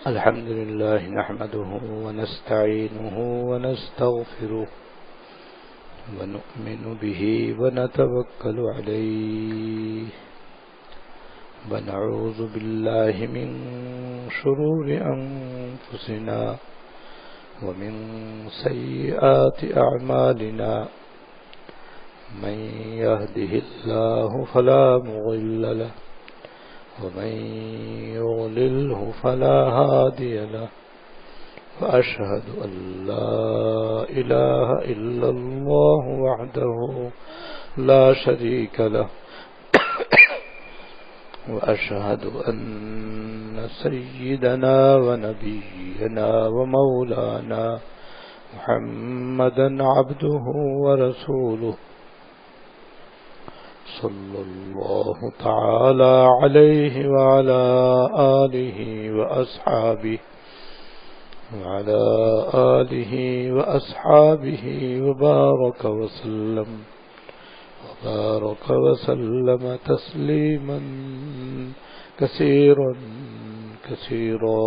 الحمد لله نحمده ونستعينه ونستغفره ونؤمن به ونتوكل عليه ونعوذ بالله من شرور أنفسنا ومن سيئات أعمالنا من يهده الله فلا مضل له ومن يضلله فلا هادي له وأشهد أن لا إله إلا الله وحده لا شريك له وأشهد أن سيدنا ونبينا ومولانا محمدا عبده ورسوله صلى الله تعالى عليه وعلى آله وأصحابه وبارك وسلم تسليما كثيرا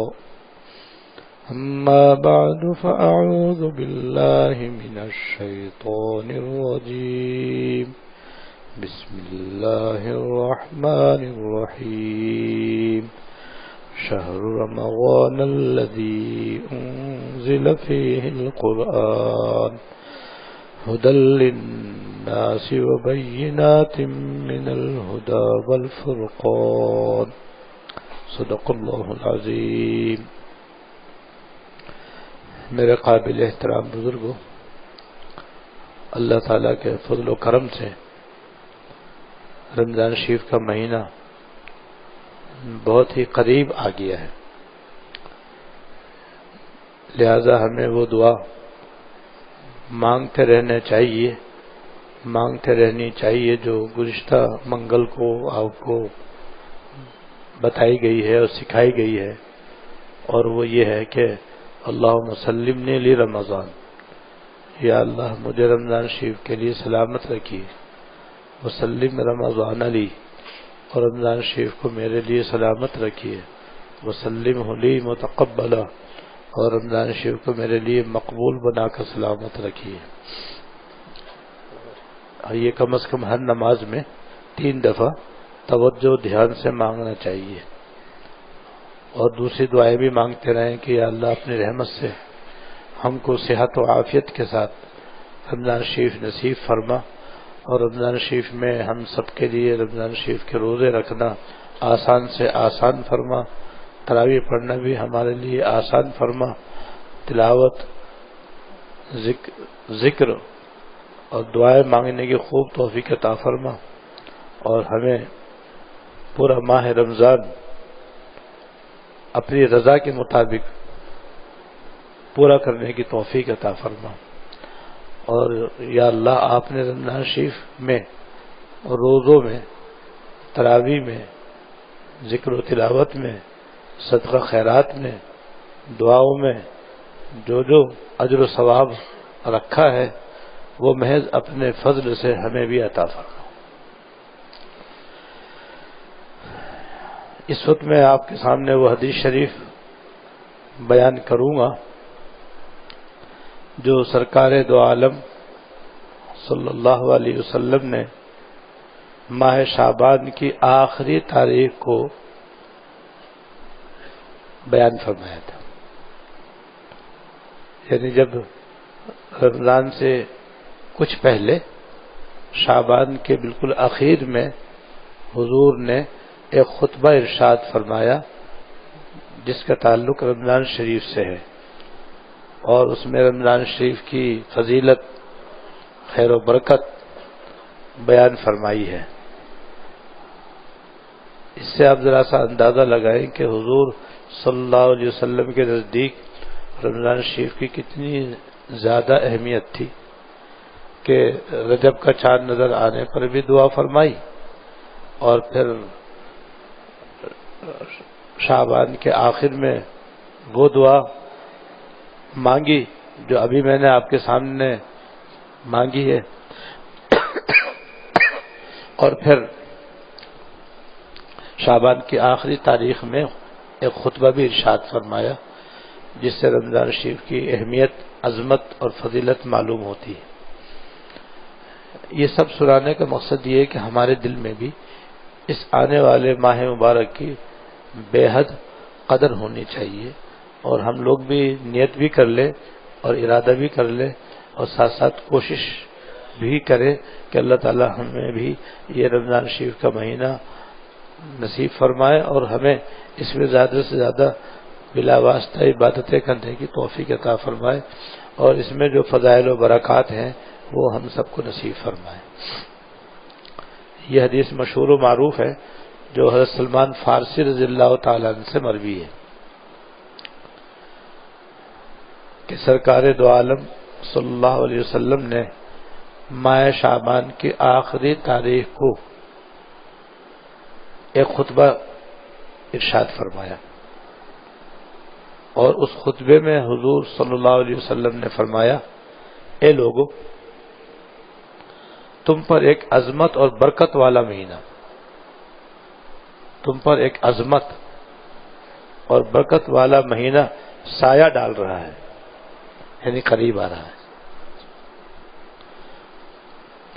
أما بعد فأعوذ بالله من الشيطان الرجيم بسم الله الرحمن الرحيم شهر رمضان الذي أنزل فيه القرآن هدى للناس وبينات من الهدى والفرقان صدق الله العظيم. میرے قابل احترام بزرگوں، اللہ تعالیٰ کے فضل و کرم سے رمضان شریف کا مہینہ بہت ہی قریب آ گیا ہے، لہذا ہمیں وہ دعا مانگتے رہنی چاہیے جو گزشتہ منگل کو آپ کو بتائی گئی ہے اور سکھائی گئی ہے، اور وہ یہ ہے کہ اللہم سلمنی لی رمضان، یا اللہ مجھے رمضان شریف کے لیے سلامت رکھیے، وسلم رمضان لی، اور رمضان شریف کو میرے لیے سلامت رکھیے، وسلم لی متقبلا، اور رمضان شریف کو میرے لیے مقبول بنا کر سلامت رکھیے. یہ کم از کم ہر نماز میں 3 دفعہ توجہ دھیان سے مانگنا چاہیے، اور دوسری دعائیں بھی مانگتے رہیں کہ یا اللہ اپنی رحمت سے ہم کو صحت و عافیت کے ساتھ رمضان شریف نصیب فرما، اور رمضان شریف میں ہم سب کے لیے رمضان شریف کے روزے رکھنا آسان سے آسان فرما، تراویح پڑھنا بھی ہمارے لیے آسان فرما، تلاوت ذکر اور دعائیں مانگنے کی خوب توفیق عطا فرما، اور ہمیں پورا ماہ رمضان اپنی رضا کے مطابق پورا کرنے کی توفیق عطا فرما. اور یا اللہ آپ نے رمضان شریف میں روزوں میں، تراویح میں، ذکر و تلاوت میں، صدقہ خیرات میں، دعاؤں میں جو اجر و ثواب رکھا ہے وہ محض اپنے فضل سے ہمیں بھی عطا فرما. اس وقت میں آپ کے سامنے وہ حدیث شریف بیان کروں گا جو سرکار دو عالم صلی اللہ علیہ وسلم نے ماہ شعبان کی آخری تاریخ کو بیان فرمایا تھا. یعنی جب رمضان سے کچھ پہلے شعبان کے بالکل اخیر میں حضور نے ایک خطبہ ارشاد فرمایا جس کا تعلق رمضان شریف سے ہے، اور اس میں رمضان شریف کی فضیلت، خیر و برکت بیان فرمائی ہے. اس سے آپ ذرا سا اندازہ لگائیں کہ حضور صلی اللہ علیہ وسلم کے نزدیک رمضان شریف کی کتنی زیادہ اہمیت تھی کہ رجب کا چاند نظر آنے پر بھی دعا فرمائی، اور پھر شعبان کے آخر میں وہ دعا مانگی جو ابھی میں نے آپ کے سامنے مانگی ہے، اور پھر شعبان کی آخری تاریخ میں ایک خطبہ بھی ارشاد فرمایا جس سے رمضان شریف کی اہمیت، عظمت اور فضیلت معلوم ہوتی ہے۔ یہ سب سنانے کا مقصد یہ ہے کہ ہمارے دل میں بھی اس آنے والے ماہ مبارک کی بے حد قدر ہونی چاہیے، اور ہم لوگ بھی نیت بھی کر لیں اور ارادہ بھی کر لیں، اور ساتھ ساتھ کوشش بھی کریں کہ اللہ تعالی ہمیں بھی یہ رمضان شریف کا مہینہ نصیب فرمائے اور ہمیں اس میں زیادہ سے زیادہ بلا واسطہ عبادتیں کرنے کی توفیق عطا فرمائے، اور اس میں جو فضائل و برکات ہیں وہ ہم سب کو نصیب فرمائے۔ یہ حدیث مشہور و معروف ہے جو حضرت سلمان فارسی رضی اللہ تعالیٰ عنہ سے مروی ہے کہ سرکار دو عالم صلی اللہ علیہ وسلم نے ماہ شعبان کی آخری تاریخ کو ایک خطبہ ارشاد فرمایا، اور اس خطبے میں حضور صلی اللہ علیہ وسلم نے فرمایا، اے لوگو، تم پر ایک عظمت اور برکت والا مہینہ، تم پر ایک عظمت اور برکت والا مہینہ سایہ ڈال رہا ہے، یعنی قریب آ رہا ہے۔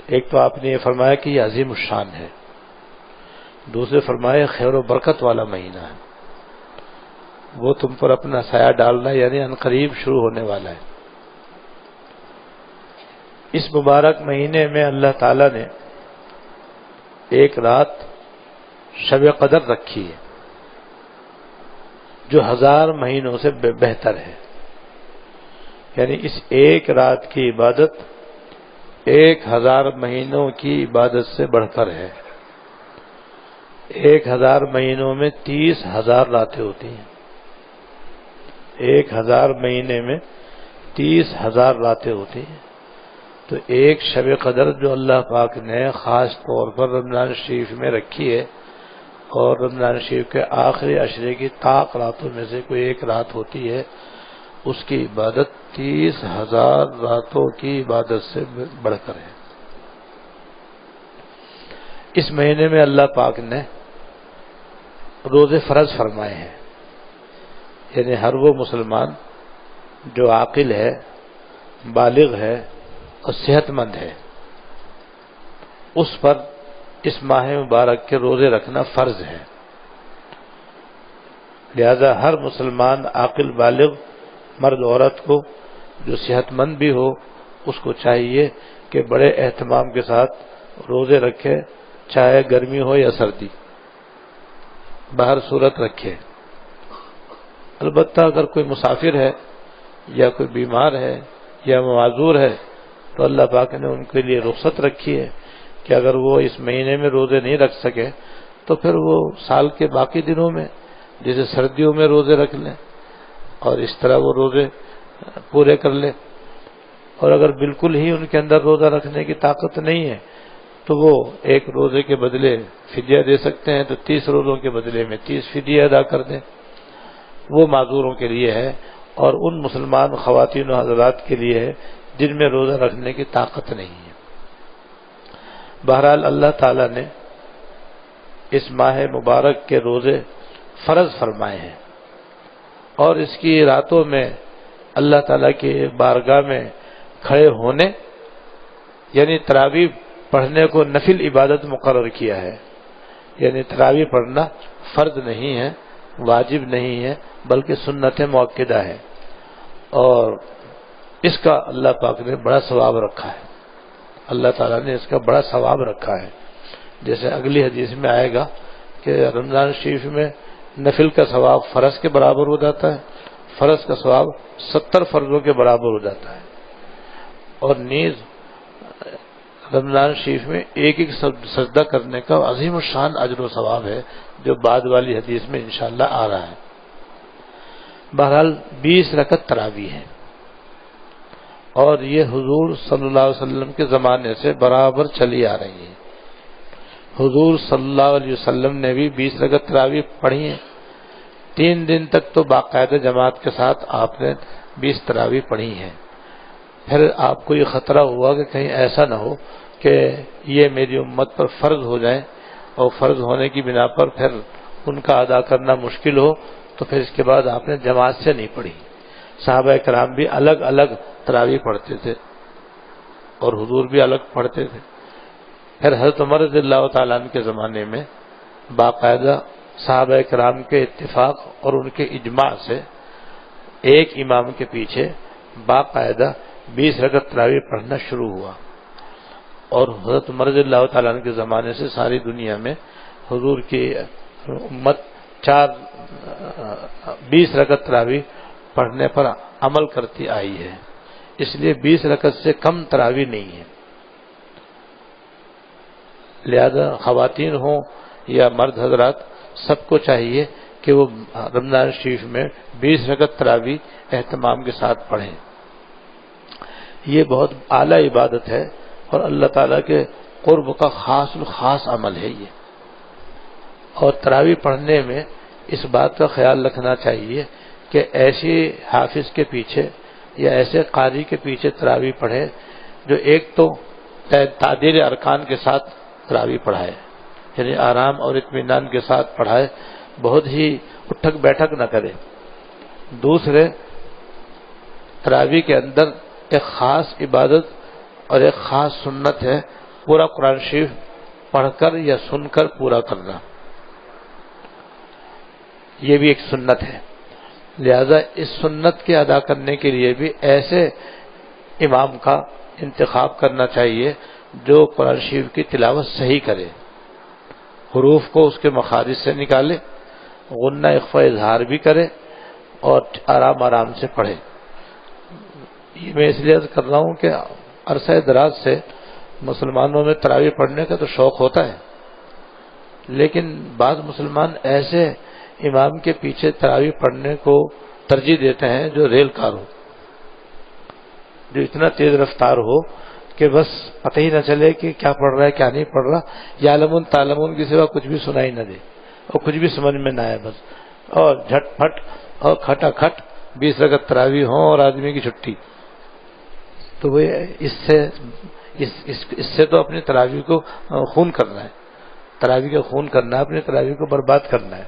ایک تو آپ نے یہ فرمایا کہ یہ عظیم الشان ہے، دوسرے فرمایا خیر و برکت والا مہینہ ہے، وہ تم پر اپنا سایہ ڈالنا یعنی ان قریب شروع ہونے والا ہے۔ اس مبارک مہینے میں اللہ تعالی نے ایک رات شب قدر رکھی ہے جو 1000 مہینوں سے بہتر ہے، یعنی اس ایک رات کی عبادت 1000 مہینوں کی عبادت سے بڑھ کر ہے۔ 1000 مہینوں میں 30,000 راتیں ہوتی ہیں، 1000 مہینے میں 30,000 راتیں ہوتی ہیں، تو ایک شب قدر جو اللہ پاک نے خاص طور پر رمضان شریف میں رکھی ہے، اور رمضان شریف کے آخری عشرے کی طاق راتوں میں سے کوئی ایک رات ہوتی ہے، اس کی عبادت 30,000 راتوں کی عبادت سے بڑھ کر ہے۔ اس مہینے میں اللہ پاک نے روزے فرض فرمائے ہیں، یعنی ہر وہ مسلمان جو عاقل ہے، بالغ ہے اور صحت مند ہے، اس پر اس ماہ مبارک کے روزے رکھنا فرض ہے۔ لہذا ہر مسلمان عاقل بالغ مرد عورت کو جو صحت مند بھی ہو، اس کو چاہیے کہ بڑے اہتمام کے ساتھ روزے رکھے، چاہے گرمی ہو یا سردی، باہر صورت رکھے۔ البتہ اگر کوئی مسافر ہے یا کوئی بیمار ہے یا معذور ہے تو اللہ پاک نے ان کے لیے رخصت رکھی ہے کہ اگر وہ اس مہینے میں روزے نہیں رکھ سکے تو پھر وہ سال کے باقی دنوں میں جیسے سردیوں میں روزے رکھ لیں، اور اس طرح وہ روزے پورے کر لیں۔ اور اگر بالکل ہی ان کے اندر روزہ رکھنے کی طاقت نہیں ہے تو وہ ایک روزے کے بدلے فدیہ دے سکتے ہیں، تو 30 روزوں کے بدلے میں 30 فدیہ ادا کر دیں، وہ معذوروں کے لیے ہے، اور ان مسلمان خواتین و حضرات کے لیے ہے جن میں روزہ رکھنے کی طاقت نہیں ہے۔ بہرحال اللہ تعالی نے اس ماہ مبارک کے روزے فرض فرمائے ہیں، اور اس کی راتوں میں اللہ تعالیٰ کی بارگاہ میں کھڑے ہونے یعنی تراویح پڑھنے کو نفل عبادت مقرر کیا ہے، یعنی تراویح پڑھنا فرض نہیں ہے، واجب نہیں ہے، بلکہ سنت مؤکدہ ہے، اور اس کا اللہ پاک نے بڑا ثواب رکھا ہے، اللہ تعالیٰ نے اس کا بڑا ثواب رکھا ہے۔ جیسے اگلی حدیث میں آئے گا کہ رمضان شریف میں نفل کا ثواب فرض کے برابر ہو جاتا ہے، فرض کا ثواب 70 فرضوں کے برابر ہو جاتا ہے، اور نیز رمضان شریف میں ایک ایک سجدہ کرنے کا عظیم الشان اجر و ثواب ہے جو بعد والی حدیث میں انشاءاللہ آ رہا ہے۔ بہرحال 20 رکعت تراویح ہے، اور یہ حضور صلی اللہ علیہ وسلم کے زمانے سے برابر چلی آ رہی ہے۔ حضور صلی اللہ علیہ وسلم نے بھی 20 رکعت تراویح پڑھی ہیں، 3 دن تک تو باقاعدہ جماعت کے ساتھ آپ نے 20 تراویح پڑھی ہیں۔ پھر آپ کو یہ خطرہ ہوا کہ کہیں ایسا نہ ہو کہ یہ میری امت پر فرض ہو جائیں اور فرض ہونے کی بنا پر پھر ان کا ادا کرنا مشکل ہو تو پھر اس کے بعد آپ نے جماعت سے نہیں پڑھی. صحابہ کرام بھی الگ الگ تراویح پڑھتے تھے اور حضور بھی الگ پڑھتے تھے. پھر حضرت عمر رضی اللہ تعالیٰ عنہ کے زمانے میں باقاعدہ صحابہ کرام کے اتفاق اور ان کے اجماع سے ایک امام کے پیچھے باقاعدہ 20 رکعت تراویح پڑھنا شروع ہوا. اور حضرت عمر رضی اللہ تعالیٰ عنہ کے زمانے سے ساری دنیا میں حضور کی امت 20 رکعت تراویح پڑھنے پر عمل کرتی آئی ہے. اس لیے 20 رکعت سے کم تراویح نہیں ہے. لہذا خواتین ہوں یا مرد حضرات سب کو چاہیے کہ وہ رمضان شریف میں 20 رکعت تراویح اہتمام کے ساتھ پڑھیں. یہ بہت اعلیٰ عبادت ہے اور اللہ تعالیٰ کے قرب کا خاص عمل ہے یہ. اور تراویح پڑھنے میں اس بات کا خیال رکھنا چاہیے کہ ایسی حافظ کے پیچھے یا ایسے قاری کے پیچھے تراویح پڑھے جو ایک تو تعدیل ارکان کے ساتھ تراویح پڑھائے، یعنی آرام اور اطمینان کے ساتھ پڑھائے، بہت ہی اٹھک بیٹھک نہ کرے. دوسرے، تراویح کے اندر ایک خاص عبادت اور ایک خاص سنت ہے پورا قرآن شریف پڑھ کر یا سن کر پورا کرنا، یہ بھی ایک سنت ہے. لہذا اس سنت کے ادا کرنے کے لیے بھی ایسے امام کا انتخاب کرنا چاہیے جو قرآن شریف کی تلاوت صحیح کرے، حروف کو اس کے مخارج سے نکالے، غنہ اخفا اظہار بھی کرے اور آرام آرام سے پڑھے. یہ میں اس لیے عرض کر رہا ہوں کہ عرصہ دراز سے مسلمانوں میں تراویح پڑھنے کا تو شوق ہوتا ہے، لیکن بعض مسلمان ایسے امام کے پیچھے تراویح پڑھنے کو ترجیح دیتے ہیں جو ریل کار ہو، جو اتنا تیز رفتار ہو کہ بس پتہ ہی نہ چلے کہ کیا پڑھ رہا ہے کیا نہیں پڑھ رہا، یعلمون تعلمون کی سوا کچھ بھی سنائی نہ دے اور کچھ بھی سمجھ میں نہ آئے بس، اور جھٹ پھٹ اور کھٹا کھٹ 20 رکعت تراویح ہوں اور آدمی کی چھٹی. تو وہ اس سے تو اپنی تراویح کو خون کرنا ہے، تراویح کا خون کرنا ہے، اپنی تراویح کو برباد کرنا ہے.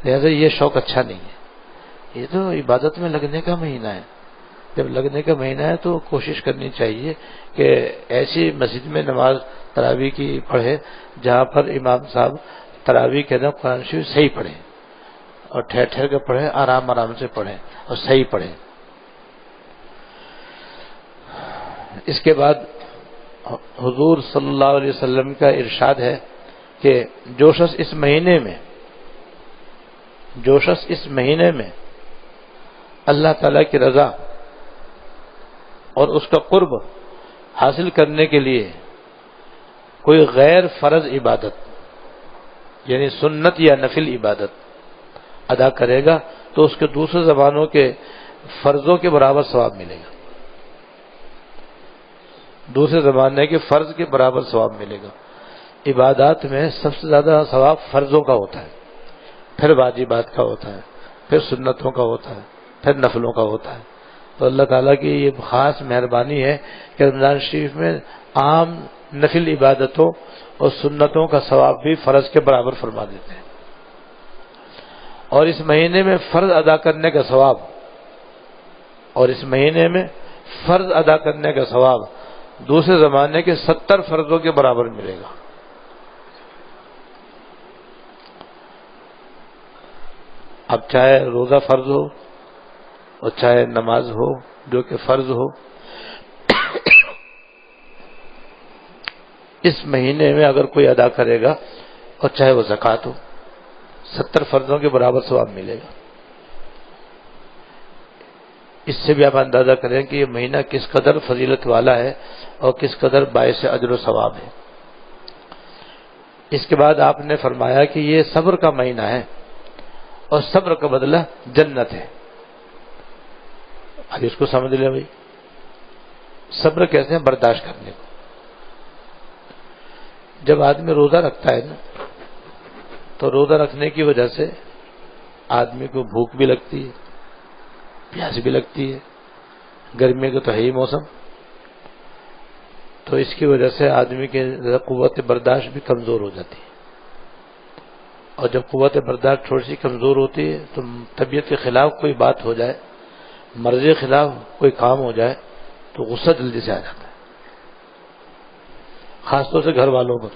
لہذا یہ شوق اچھا نہیں ہے. یہ تو عبادت میں لگنے کا مہینہ ہے. جب لگنے کا مہینہ ہے تو کوشش کرنی چاہیے کہ ایسی مسجد میں نماز تراویح کی پڑھے جہاں پر امام صاحب تراویح کے اندر قرآن شریف صحیح پڑھیں اور ٹھہر ٹھہر کے پڑھیں، آرام آرام سے پڑھیں اور صحیح پڑھیں. اس کے بعد حضور صلی اللہ علیہ وسلم کا ارشاد ہے کہ جو شخص اس مہینے میں اللہ تعالیٰ کی رضا اور اس کا قرب حاصل کرنے کے لیے کوئی غیر فرض عبادت یعنی سنت یا نفل عبادت ادا کرے گا تو اس کے دوسرے زمانوں کے فرضوں کے برابر ثواب ملے گا، دوسرے زمانے کے فرض کے برابر ثواب ملے گا. عبادات میں سب سے زیادہ ثواب فرضوں کا ہوتا ہے، پھر واجبات کا ہوتا ہے، پھر سنتوں کا ہوتا ہے، پھر نفلوں کا ہوتا ہے. تو اللہ تعالیٰ کی یہ خاص مہربانی ہے کہ رمضان شریف میں عام نفل عبادتوں اور سنتوں کا ثواب بھی فرض کے برابر فرما دیتے ہیں. اور اس مہینے میں فرض ادا کرنے کا ثواب دوسرے زمانے کے 70 فرضوں کے برابر ملے گا. اب چاہے روزہ فرض ہو اور چاہے نماز ہو جو کہ فرض ہو، اس مہینے میں اگر کوئی ادا کرے گا اور چاہے وہ زکوٰۃ ہو، 70 فرضوں کے برابر ثواب ملے گا. اس سے بھی آپ اندازہ کریں کہ یہ مہینہ کس قدر فضیلت والا ہے اور کس قدر باعث اجر و ثواب ہے. اس کے بعد آپ نے فرمایا کہ یہ صبر کا مہینہ ہے اور صبر کا بدلہ جنت ہے. اب اس کو سمجھ لیں بھائی، صبر کیسے ہیں؟ برداشت کرنے کو. جب آدمی روزہ رکھتا ہے نا تو روزہ رکھنے کی وجہ سے آدمی کو بھوک بھی لگتی ہے، پیاس بھی لگتی ہے، گرمی کا تو ہے ہی موسم، تو اس کی وجہ سے آدمی کی قوت برداشت بھی کمزور ہو جاتی ہے. اور جب قوت برداشت تھوڑی سی کمزور ہوتی ہے تو طبیعت کے خلاف کوئی بات ہو جائے، مرضی کے خلاف کوئی کام ہو جائے تو غصہ جلدی سے آ جاتا ہے، خاص طور سے گھر والوں پر،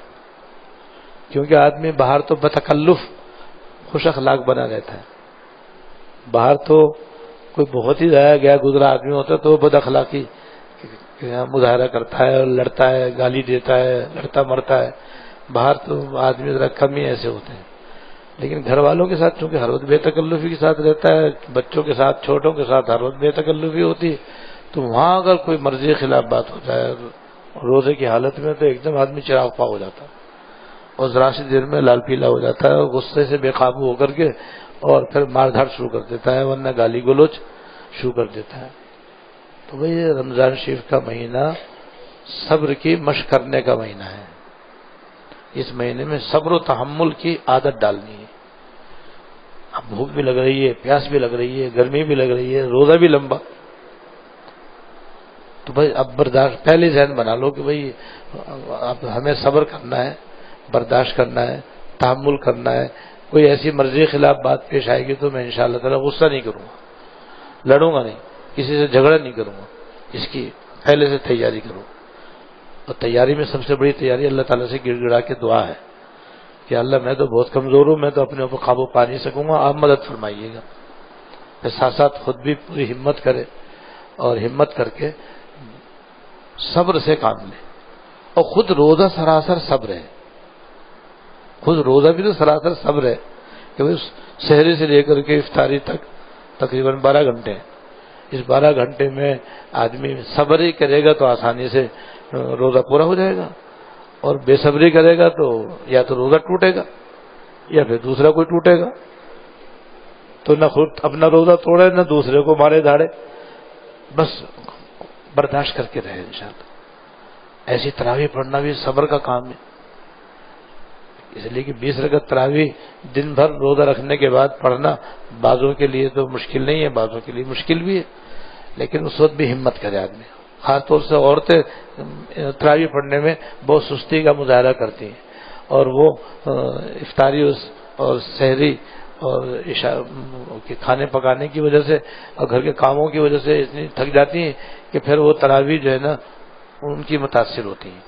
کیونکہ آدمی باہر تو بتکلف خوش اخلاق بنا رہتا ہے، باہر تو کوئی بہت ہی ضائع گیا گزرا آدمی ہوتا ہے تو وہ بد اخلاقی مظاہرہ کرتا ہے اور لڑتا ہے، گالی دیتا ہے، لڑتا مرتا ہے، باہر تو آدمی ذرا کم ہی ایسے ہوتے ہیں، لیکن گھر والوں کے ساتھ چونکہ ہر وقت بے تکلفی کے ساتھ رہتا ہے، بچوں کے ساتھ چھوٹوں کے ساتھ ہر وقت بے تکلفی ہوتی ہے، تو وہاں اگر کوئی مرضی کے خلاف بات ہو جائے روزے کی حالت میں تو ایک دم آدمی چراغ پا ہو جاتا ہے اور ذرا سی دیر میں لال پیلا ہو جاتا ہے اور غصے سے بے قابو ہو کر کے اور پھر مار دھاڑ شروع کر دیتا ہے، ورنہ گالی گلوچ شروع کر دیتا ہے۔ تو بھئی رمضان شریف کا مہینہ صبر کی مشق کرنے کا مہینہ ہے، اس مہینے میں صبر و تحمل کی عادت ڈالنی ہے۔ اب بھوک بھی لگ رہی ہے، پیاس بھی لگ رہی ہے، گرمی بھی لگ رہی ہے، روزہ بھی لمبا، تو بھائی اب برداشت پہلے ذہن بنا لو کہ بھائی اب ہمیں صبر کرنا ہے، برداشت کرنا ہے، تحمل کرنا ہے، کوئی ایسی مرضی کے خلاف بات پیش آئے گی تو میں انشاءاللہ تعالی غصہ نہیں کروں گا، لڑوں گا نہیں، کسی سے جھگڑا نہیں کروں گا، اس کی پہلے سے تیاری کروں۔ اور تیاری میں سب سے بڑی تیاری اللہ تعالیٰ سے گڑ گڑا کے دعا ہے کہ اللہ میں تو بہت کمزور ہوں، میں تو اپنے اوپر قابو پا نہیں سکوں گا، آپ مدد فرمائیے گا۔ پھر ساتھ ساتھ خود بھی پوری ہمت کرے اور ہمت کر کے صبر سے کام لے، اور خود روزہ سراسر صبر ہے، خود روزہ بھی تو سراسر صبر ہے کہ سحری سے لے کر کے افطاری تک تقریباً 12 گھنٹے ہیں، اس 12 گھنٹے میں آدمی صبر ہی کرے گا تو آسانی سے روزہ پورا ہو جائے گا، اور بے صبری کرے گا تو یا تو روزہ ٹوٹے گا یا پھر دوسرا کوئی ٹوٹے گا، تو نہ خود اپنا روزہ توڑے نہ دوسرے کو مارے دھاڑے، بس برداشت کر کے رہے انشاءاللہ۔ ایسی تراویح پڑھنا بھی صبر کا کام ہے، اس لیے کہ 20 رکعت تراویح دن بھر روزہ رکھنے کے بعد پڑھنا بعضوں کے لیے تو مشکل نہیں ہے، بعضوں کے لیے مشکل بھی ہے، لیکن اس وقت بھی ہمت کرے آدمی، خاص طور سے عورتیں تراویح پڑھنے میں بہت سستی کا مظاہرہ کرتی ہیں، اور وہ افطاری اور سحری اور عشاء کے کھانے پکانے کی وجہ سے اور گھر کے کاموں کی وجہ سے اتنی تھک جاتی ہیں کہ پھر وہ تراویح جو ہے نا ان کی متاثر ہوتی ہیں،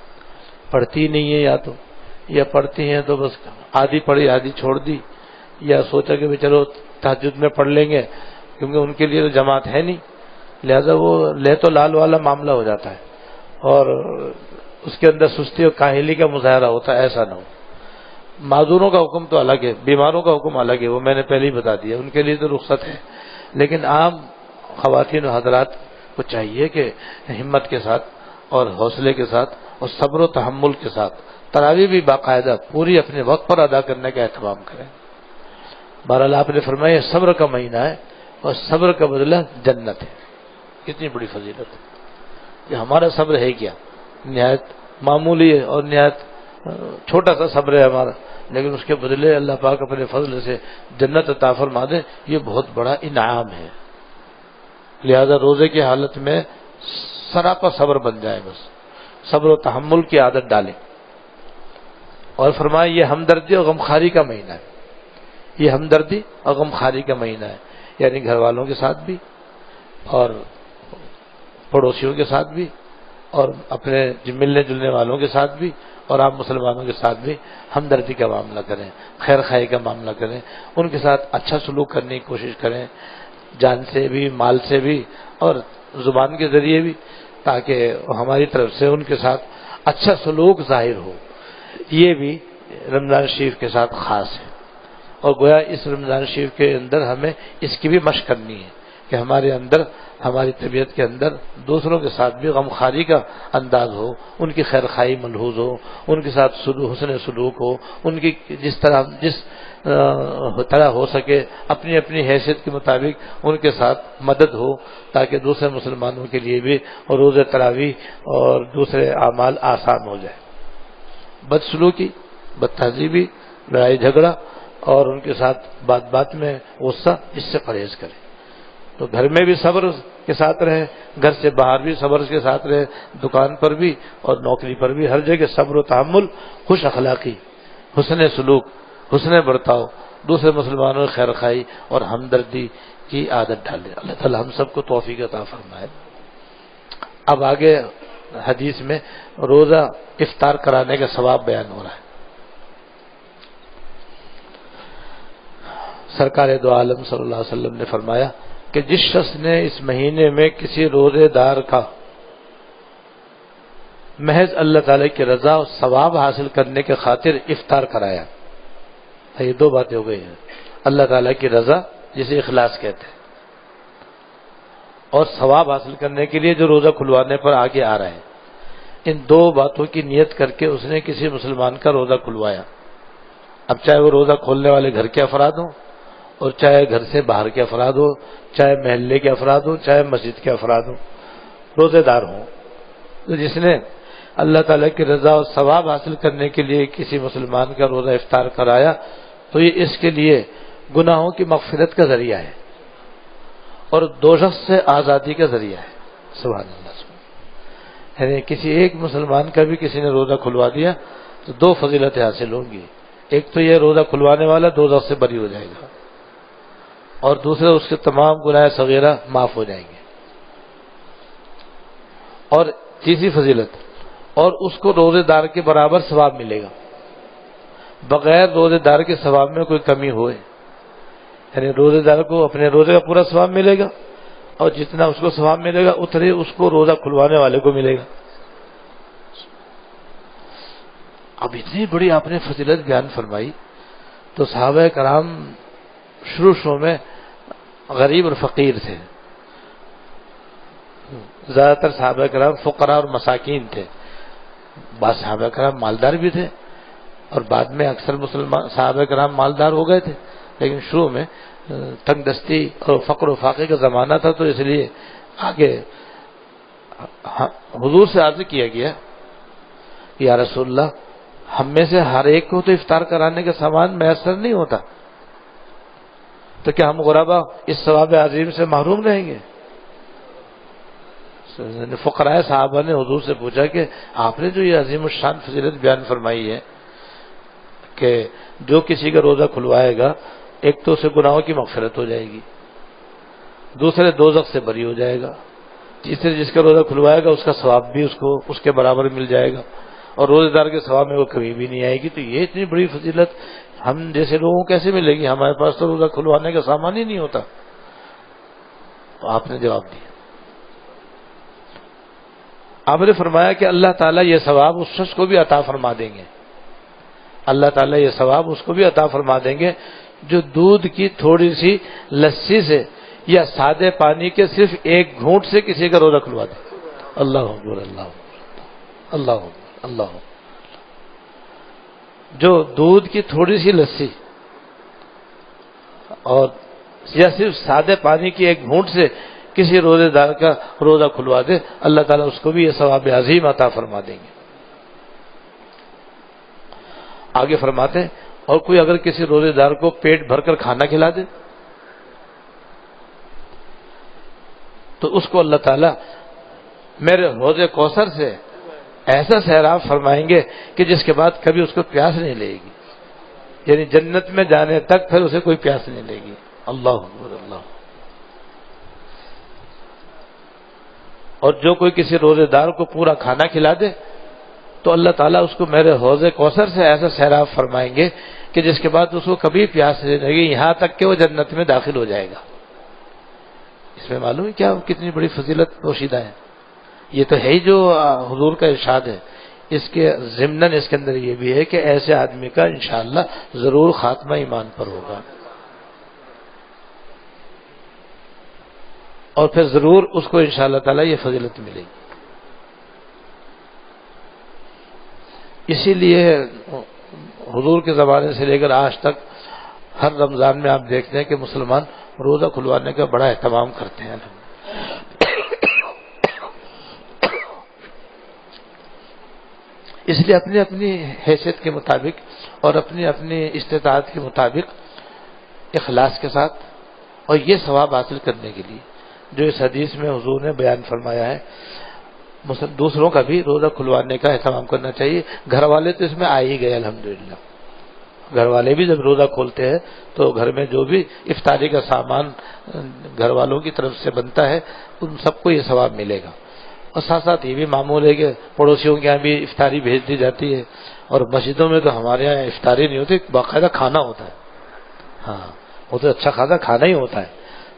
پڑھتی نہیں ہے، یا پڑھتی ہیں تو بس آدھی پڑھی آدھی چھوڑ دی، یا سوچا کہ چلو تہجد میں پڑھ لیں گے، کیونکہ ان کے لیے تو جماعت ہے نہیں، لہذا وہ لے تو لال والا معاملہ ہو جاتا ہے اور اس کے اندر سستی اور کاہلی کا مظاہرہ ہوتا ہے، ایسا نہ ہو۔ معذوروں کا حکم تو الگ ہے، بیماروں کا حکم الگ ہے، وہ میں نے پہلے ہی بتا دیا، ان کے لیے تو رخصت ہے، لیکن عام خواتین و حضرات کو چاہیے کہ ہمت کے ساتھ اور حوصلے کے ساتھ اور صبر و تحمل کے ساتھ تراویح بھی باقاعدہ پوری اپنے وقت پر ادا کرنے کا اہتمام کریں۔ بہرحال آپ نے فرمایا صبر کا مہینہ ہے اور صبر کا بدلہ جنت ہے، کتنی بڑی فضیلت ہے کہ ہمارا صبر ہے کیا، نہایت معمولی ہے اور نہایت چھوٹا سا صبر ہے ہمارا، لیکن اس کے بدلے اللہ پاک اپنے فضل سے جنت عطا فرما دے، یہ بہت بڑا انعام ہے۔ لہذا روزے کی حالت میں سراپا صبر بن جائے، بس صبر و تحمل کی عادت ڈالیں، اور فرمایا یہ ہمدردی اور غمخواری کا مہینہ ہے، یہ ہمدردی اور غمخواری کا مہینہ ہے، یعنی گھر والوں کے ساتھ بھی اور پڑوسیوں کے ساتھ بھی اور اپنے ملنے جلنے والوں کے ساتھ بھی اور آپ مسلمانوں کے ساتھ بھی ہمدردی کا معاملہ کریں، خیر خواہی کا معاملہ کریں، ان کے ساتھ اچھا سلوک کرنے کی کوشش کریں، جان سے بھی، مال سے بھی اور زبان کے ذریعے بھی، تاکہ ہماری طرف سے ان کے ساتھ اچھا سلوک ظاہر ہو۔ یہ بھی رمضان شریف کے ساتھ خاص ہے، اور گویا اس رمضان شریف کے اندر ہمیں اس کی بھی مشق کرنی ہے کہ ہمارے اندر، ہماری طبیعت کے اندر دوسروں کے ساتھ بھی غمخواری کا انداز ہو، ان کی خیر خواہی ملحوظ ہو، ان کے ساتھ حسن سلوک ہو، ان کی جس طرح ہو سکے اپنی اپنی حیثیت کے مطابق ان کے ساتھ مدد ہو، تاکہ دوسرے مسلمانوں کے لیے بھی اور روزہ تراویح اور دوسرے اعمال آسان ہو جائے۔ بدسلوکی، بد تہذیبی، لڑائی جھگڑا اور ان کے ساتھ بات بات میں غصہ، اس سے پرہیز کریں۔ تو گھر میں بھی صبر کے ساتھ رہے، گھر سے باہر بھی صبر کے ساتھ رہے، دکان پر بھی اور نوکری پر بھی، ہر جگہ صبر و تحمل، خوش اخلاقی، حسن سلوک حسن برتاؤ، دوسرے مسلمانوں کی خیر خواہی اور ہمدردی کی عادت ڈالے۔ اللہ تعالی ہم سب کو توفیق عطا فرمائے۔ اب آگے حدیث میں روزہ افطار کرانے کا ثواب بیان ہو رہا ہے۔ سرکار دو عالم صلی اللہ علیہ وسلم نے فرمایا کہ جس شخص نے اس مہینے میں کسی روزے دار کا محض اللہ تعالی کی رضا اور ثواب حاصل کرنے کے خاطر افطار کرایا، یہ دو باتیں ہو گئی ہیں، اللہ تعالی کی رضا جسے اخلاص کہتے ہیں، اور ثواب حاصل کرنے کے لیے جو روزہ کھلوانے پر آگے آ رہا ہے، ان دو باتوں کی نیت کر کے اس نے کسی مسلمان کا روزہ کھلوایا، اب چاہے وہ روزہ کھولنے والے گھر کے افراد ہوں اور چاہے گھر سے باہر کے افراد ہوں، چاہے محلے کے افراد ہوں، چاہے مسجد کے افراد ہوں، روزے دار ہوں، تو جس نے اللہ تعالیٰ کی رضا اور ثواب حاصل کرنے کے لیے کسی مسلمان کا روزہ افطار کرایا تو یہ اس کے لیے گناہوں کی مغفرت کا ذریعہ ہے اور دوزخ سے آزادی کا ذریعہ ہے۔ سبحان اللہ۔ یعنی کسی ایک مسلمان کا بھی کسی نے روزہ کھلوا دیا تو دو فضیلتیں حاصل ہوں گی، ایک تو یہ روزہ کھلوانے والا دوزخ سے بری ہو جائے گا، اور دوسرے اس کے تمام گناہ صغیرہ معاف ہو جائیں گے، اور تیسری فضیلت، اور اس کو روزے دار کے برابر ثواب ملے گا بغیر روزے دار کے ثواب میں کوئی کمی ہوئے، یعنی روزے دار کو اپنے روزے کا پورا ثواب ملے گا اور جتنا اس کو ثواب ملے گا اتنے اس کو روزہ کھلوانے والے کو ملے گا۔ اب اتنی بڑی آپ نے فضیلت بیان فرمائی تو صحابہ کرام شروع میں غریب اور فقیر تھے، زیادہ تر صحابہ کرام فقراء اور مساکین تھے، بعض صحابہ کرام مالدار بھی تھے اور بعد میں اکثر مسلمان صحابہ کرام مالدار ہو گئے تھے، لیکن شروع میں تنگ دستی اور فقر و فاقے کا زمانہ تھا، تو اس لیے آگے حضور سے عرض کیا گیا کہ یا رسول اللہ، ہم میں سے ہر ایک کو تو افطار کرانے کا سامان میسر نہیں ہوتا، تو کیا ہم غربا اس ثواب عظیم سے محروم رہیں گے؟ فقراء صحابہ نے حضور سے پوچھا کہ آپ نے جو یہ عظیم الشان فضیلت بیان فرمائی ہے کہ جو کسی کا روزہ کھلوائے گا ایک تو اسے گناہوں کی مغفرت ہو جائے گی، دوسرے دوزخ سے بری ہو جائے گا، تیسرے جس کا روزہ کھلوائے گا اس کا ثواب بھی اس کو اس کے برابر مل جائے گا، اور روزے دار کے ثواب میں وہ کمی بھی نہیں آئے گی، تو یہ اتنی بڑی فضیلت ہم جیسے لوگوں کو کیسے ملے گی؟ ہمارے پاس تو روزہ کھلوانے کا سامان ہی نہیں ہوتا۔ تو آپ نے جواب دیا، آپ نے فرمایا کہ اللہ تعالیٰ یہ ثواب اس شخص کو بھی عطا فرما دیں گے، اللہ تعالیٰ یہ ثواب اس کو بھی عطا فرما دیں گے جو دودھ کی تھوڑی سی لسی سے یا سادے پانی کے صرف ایک گھونٹ سے کسی کا روزہ کھلوا دے۔ اللہ اکبر، اللہ اکبر، اللہ اکبر، اللہ اکبر۔ جو دودھ کی تھوڑی سی لسی اور یا صرف سادے پانی کی ایک گھونٹ سے کسی روزے دار کا روزہ کھلوا دے، اللہ تعالیٰ اس کو بھی یہ ثواب عظیم عطا فرما دیں گے۔ آگے فرماتے ہیں اور کوئی اگر کسی روزے دار کو پیٹ بھر کر کھانا کھلا دے تو اس کو اللہ تعالیٰ میرے حوض کوثر سے ایسا سیراب فرمائیں گے کہ جس کے بعد کبھی اس کو پیاس نہیں لگے گی، یعنی جنت میں جانے تک پھر اسے کوئی پیاس نہیں لگے گی۔ اللہ اکبر، اللہ۔ اور جو کوئی کسی روزے دار کو پورا کھانا کھلا دے تو اللہ تعالیٰ اس کو میرے حوض کوثر سے ایسا سیراب فرمائیں گے کہ جس کے بعد اس کو کبھی پیاس نہیں لگے گی، یہاں تک کہ وہ جنت میں داخل ہو جائے گا۔ اس میں معلوم ہے کیا کتنی بڑی فضیلت پوشیدہ ہے؟ یہ تو ہے ہی جو حضور کا ارشاد ہے، اس کے ضمناً اس کے اندر یہ بھی ہے کہ ایسے آدمی کا انشاءاللہ ضرور خاتمہ ایمان پر ہوگا، اور پھر ضرور اس کو انشاءاللہ تعالی یہ فضیلت ملے گی۔ اسی لیے حضور کے زمانے سے لے کر آج تک ہر رمضان میں آپ دیکھتے ہیں کہ مسلمان روزہ کھلوانے کا بڑا اہتمام کرتے ہیں۔ اس لیے اپنی اپنی حیثیت کے مطابق اور اپنی اپنی استطاعت کے مطابق اخلاص کے ساتھ اور یہ ثواب حاصل کرنے کے لیے جو اس حدیث میں حضور نے بیان فرمایا ہے، دوسروں کا بھی روزہ کھلوانے کا اہتمام کرنا چاہیے۔ گھر والے تو اس میں آ ہی گئے الحمدللہ، گھر والے بھی جب روزہ کھولتے ہیں تو گھر میں جو بھی افطاری کا سامان گھر والوں کی طرف سے بنتا ہے ان سب کو یہ ثواب ملے گا. اور ساتھ ساتھ یہ بھی معمول ہے کہ پڑوسیوں کے یہاں بھی افطاری بھیج دی جاتی ہے. اور مسجدوں میں تو ہمارے یہاں افطاری نہیں ہوتی، باقاعدہ کھانا ہوتا ہے. ہاں وہ تو اچھا خاصا کھانا ہی ہوتا ہے.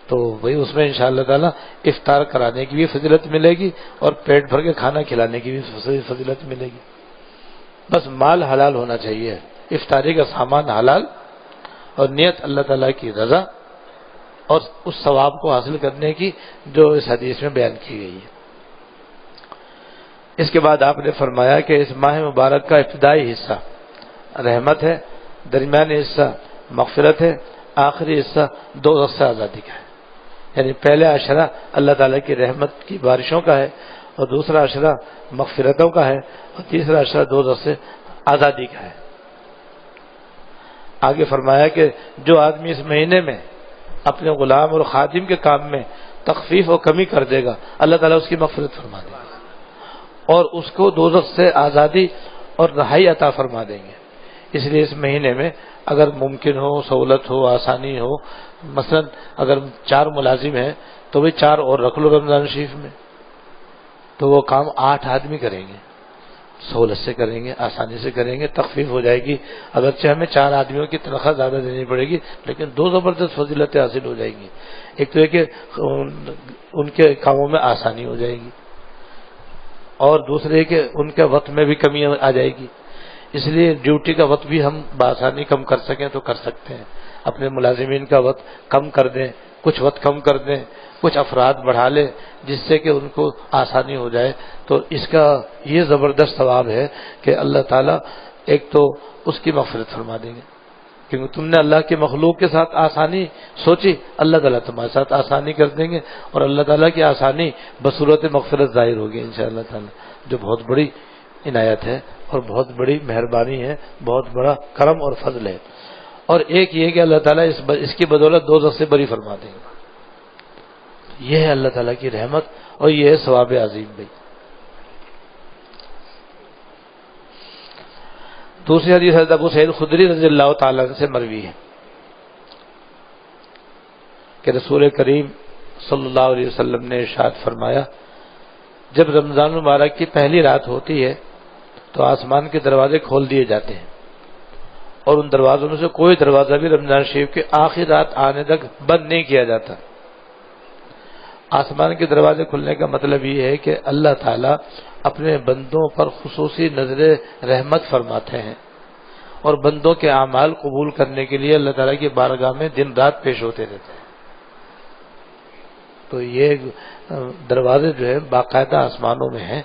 تو وہی اس میں انشاءاللہ تعالی افطار کرانے کی بھی فضیلت ملے گی اور پیٹ بھر کے کھانا کھلانے کی بھی فضیلت ملے گی. بس مال حلال ہونا چاہیے، افطاری کا سامان حلال، اور نیت اللہ تعالیٰ کی رضا اور اس ثواب کو حاصل کرنے کی جو اس حدیث میں بیان کی گئی ہے. اس کے بعد آپ نے فرمایا کہ اس ماہ مبارک کا ابتدائی حصہ رحمت ہے، درمیانی حصہ مغفرت ہے، آخری حصہ دوزخ سے آزادی کا ہے. یعنی پہلے عشرہ اللہ تعالیٰ کی رحمت کی بارشوں کا ہے، اور دوسرا عشرہ مغفرتوں کا ہے، اور تیسرا عشرہ دوزخ سے آزادی کا ہے. آگے فرمایا کہ جو آدمی اس مہینے میں اپنے غلام اور خادم کے کام میں تخفیف اور کمی کر دے گا اللہ تعالیٰ اس کی مغفرت فرما دے گا اور اس کو دوزخ سے آزادی اور رہائی عطا فرما دیں گے. اس لیے اس مہینے میں اگر ممکن ہو، سہولت ہو، آسانی ہو، مثلا اگر 4 ملازم ہیں تو بھی 4 اور رکھ لو رمضان شریف میں، تو وہ کام 8 آدمی کریں گے، سہولت سے کریں گے، آسانی سے کریں گے، تخفیف ہو جائے گی. اگرچہ ہمیں 4 آدمیوں کی تنخواہ زیادہ دینی پڑے گی لیکن 2 زبردست فضیلتیں حاصل ہو جائیں گی. ایک تو یہ کہ ان کے کاموں میں آسانی ہو جائے گی، اور دوسرے کہ ان کے وقت میں بھی کمی آ جائے گی. اس لیے ڈیوٹی کا وقت بھی ہم بآسانی کم کر سکیں تو کر سکتے ہیں. اپنے ملازمین کا وقت کم کر دیں، کچھ وقت کم کر دیں، کچھ افراد بڑھا لیں جس سے کہ ان کو آسانی ہو جائے. تو اس کا یہ زبردست ثواب ہے کہ اللہ تعالیٰ ایک تو اس کی مغفرت فرما دیں گے، کیونکہ تم نے اللہ کے مخلوق کے ساتھ آسانی سوچی، اللہ تعالیٰ تمہارے ساتھ آسانی کر دیں گے، اور اللہ تعالیٰ کی آسانی بصورت مغفرت ظاہر ہوگی انشاءاللہ تعالیٰ، جو بہت بڑی عنایت ہے اور بہت بڑی مہربانی ہے، بہت بڑا کرم اور فضل ہے. اور ایک یہ کہ اللہ تعالیٰ اس کی بدولت دوزخ سے بری فرما دیں گے. یہ ہے اللہ تعالیٰ کی رحمت اور یہ ہے ثواب عظیم. بھائی دوسری حدیث حضرت ابو سعید خدری رضی اللہ تعالیٰ عنہ سے مروی ہے کہ رسول کریم صلی اللہ علیہ وسلم نے ارشاد فرمایا، جب رمضان مبارک کی پہلی رات ہوتی ہے تو آسمان کے دروازے کھول دیے جاتے ہیں اور ان دروازوں میں سے کوئی دروازہ بھی رمضان شریف کے آخری رات آنے تک بند نہیں کیا جاتا. آسمان کے دروازے کھلنے کا مطلب یہ ہے کہ اللہ تعالیٰ اپنے بندوں پر خصوصی نظر رحمت فرماتے ہیں اور بندوں کے اعمال قبول کرنے کے لیے اللہ تعالیٰ کی بارگاہ میں دن رات پیش ہوتے رہتے ہیں. تو یہ دروازے جو ہے باقاعدہ آسمانوں میں ہیں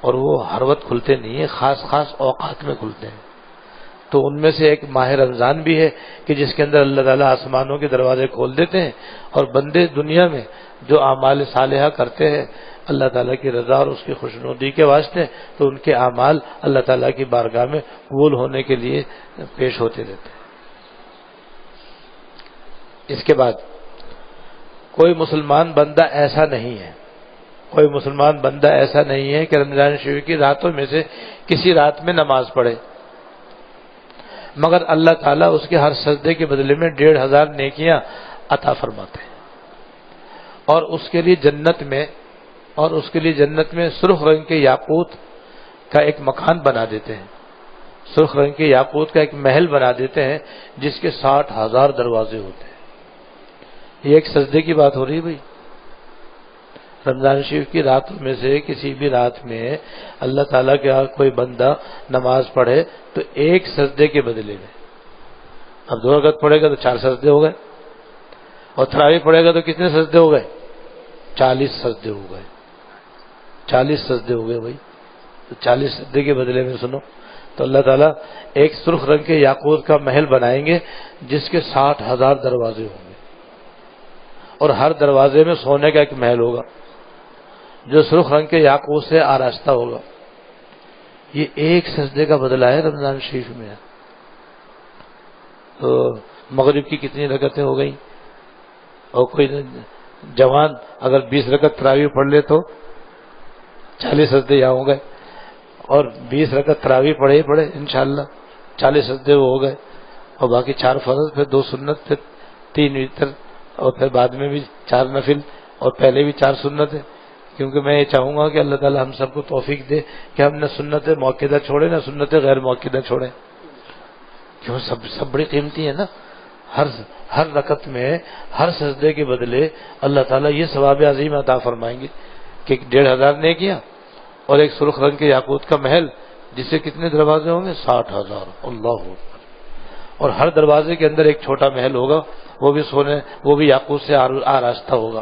اور وہ ہر وقت کھلتے نہیں ہیں، خاص خاص اوقات میں کھلتے ہیں. تو ان میں سے ایک ماہ رمضان بھی ہے کہ جس کے اندر اللہ تعالیٰ آسمانوں کے دروازے کھول دیتے ہیں اور بندے دنیا میں جو اعمال صالحہ کرتے ہیں اللہ تعالیٰ کی رضا اور اس کی خوشنودی کے واسطے، تو ان کے اعمال اللہ تعالیٰ کی بارگاہ میں قبول ہونے کے لیے پیش ہوتے رہتے ہیں. اس کے بعد کوئی مسلمان بندہ ایسا نہیں ہے، کوئی مسلمان بندہ ایسا نہیں ہے کہ رمضان شریف کی راتوں میں سے کسی رات میں نماز پڑھے مگر اللہ تعالیٰ اس کے ہر سجدے کے بدلے میں 1500 نیکیاں عطا فرماتے ہیں اور اس کے لیے جنت میں سرخ رنگ کے یاقوت کا ایک مکان بنا دیتے ہیں، سرخ رنگ کے یاقوت کا ایک محل بنا دیتے ہیں جس کے 60,000 دروازے ہوتے ہیں. یہ ایک سجدے کی بات ہو رہی ہے. بھائی رمضان شریف کی راتوں میں سے کسی بھی رات میں اللہ تعالیٰ کا کوئی بندہ نماز پڑھے تو ایک سجدے کے بدلے میں، اب 2 رکعت پڑھے گا تو 4 سجدے ہو گئے، اور تراویح پڑھے گا تو کتنے سجدے ہو گئے؟ 40 سجدے ہو گئے. 40 سجدے ہو گئے. بھائی تو 40 سجدے کے بدلے میں سنو تو اللہ تعالیٰ ایک سرخ رنگ کے یاقوت کا محل بنائیں گے جس کے 60,000 دروازے ہوں گے اور ہر دروازے میں سونے کا ایک محل ہوگا جو سرخ رنگ کے یاقوت سے آراستہ ہوگا. یہ ایک سجدے کا بدلہ ہے رمضان شریف میں. تو مغرب کی کتنی رکعتیں ہو گئیں؟ اور کوئی جوان اگر 20 رکعت تراویح پڑھ لے تو 40 سجدے یہاں ہو گئے، اور 20 رکعت تراویح پڑھے انشاءاللہ 40 سجدے وہ ہو گئے. اور باقی 4 فرض، پھر 2 سنت، پھر 3 وتر، اور پھر بعد میں بھی 4 نفل، اور پہلے بھی 4 سنت ہے. کیونکہ میں یہ چاہوں گا کہ اللہ تعالی ہم سب کو توفیق دے کہ ہم نہ سنت موقدہ چھوڑیں نہ سنت غیر موقدہ چھوڑیں، کیوں سب بڑی قیمتی ہے نا. ہر رکعت میں ہر سجدے کے بدلے اللہ تعالیٰ یہ ثواب عظیم عطا فرمائیں گے کہ 1500 نیکیاں اور ایک سرخ رنگ کے یاقوت کا محل جس سے کتنے دروازے ہوں گے؟ 60,000. اللہ اکبر. اور ہر دروازے کے اندر ایک چھوٹا محل ہوگا، وہ بھی سونے، وہ بھی یاقوت سے آراستہ ہوگا.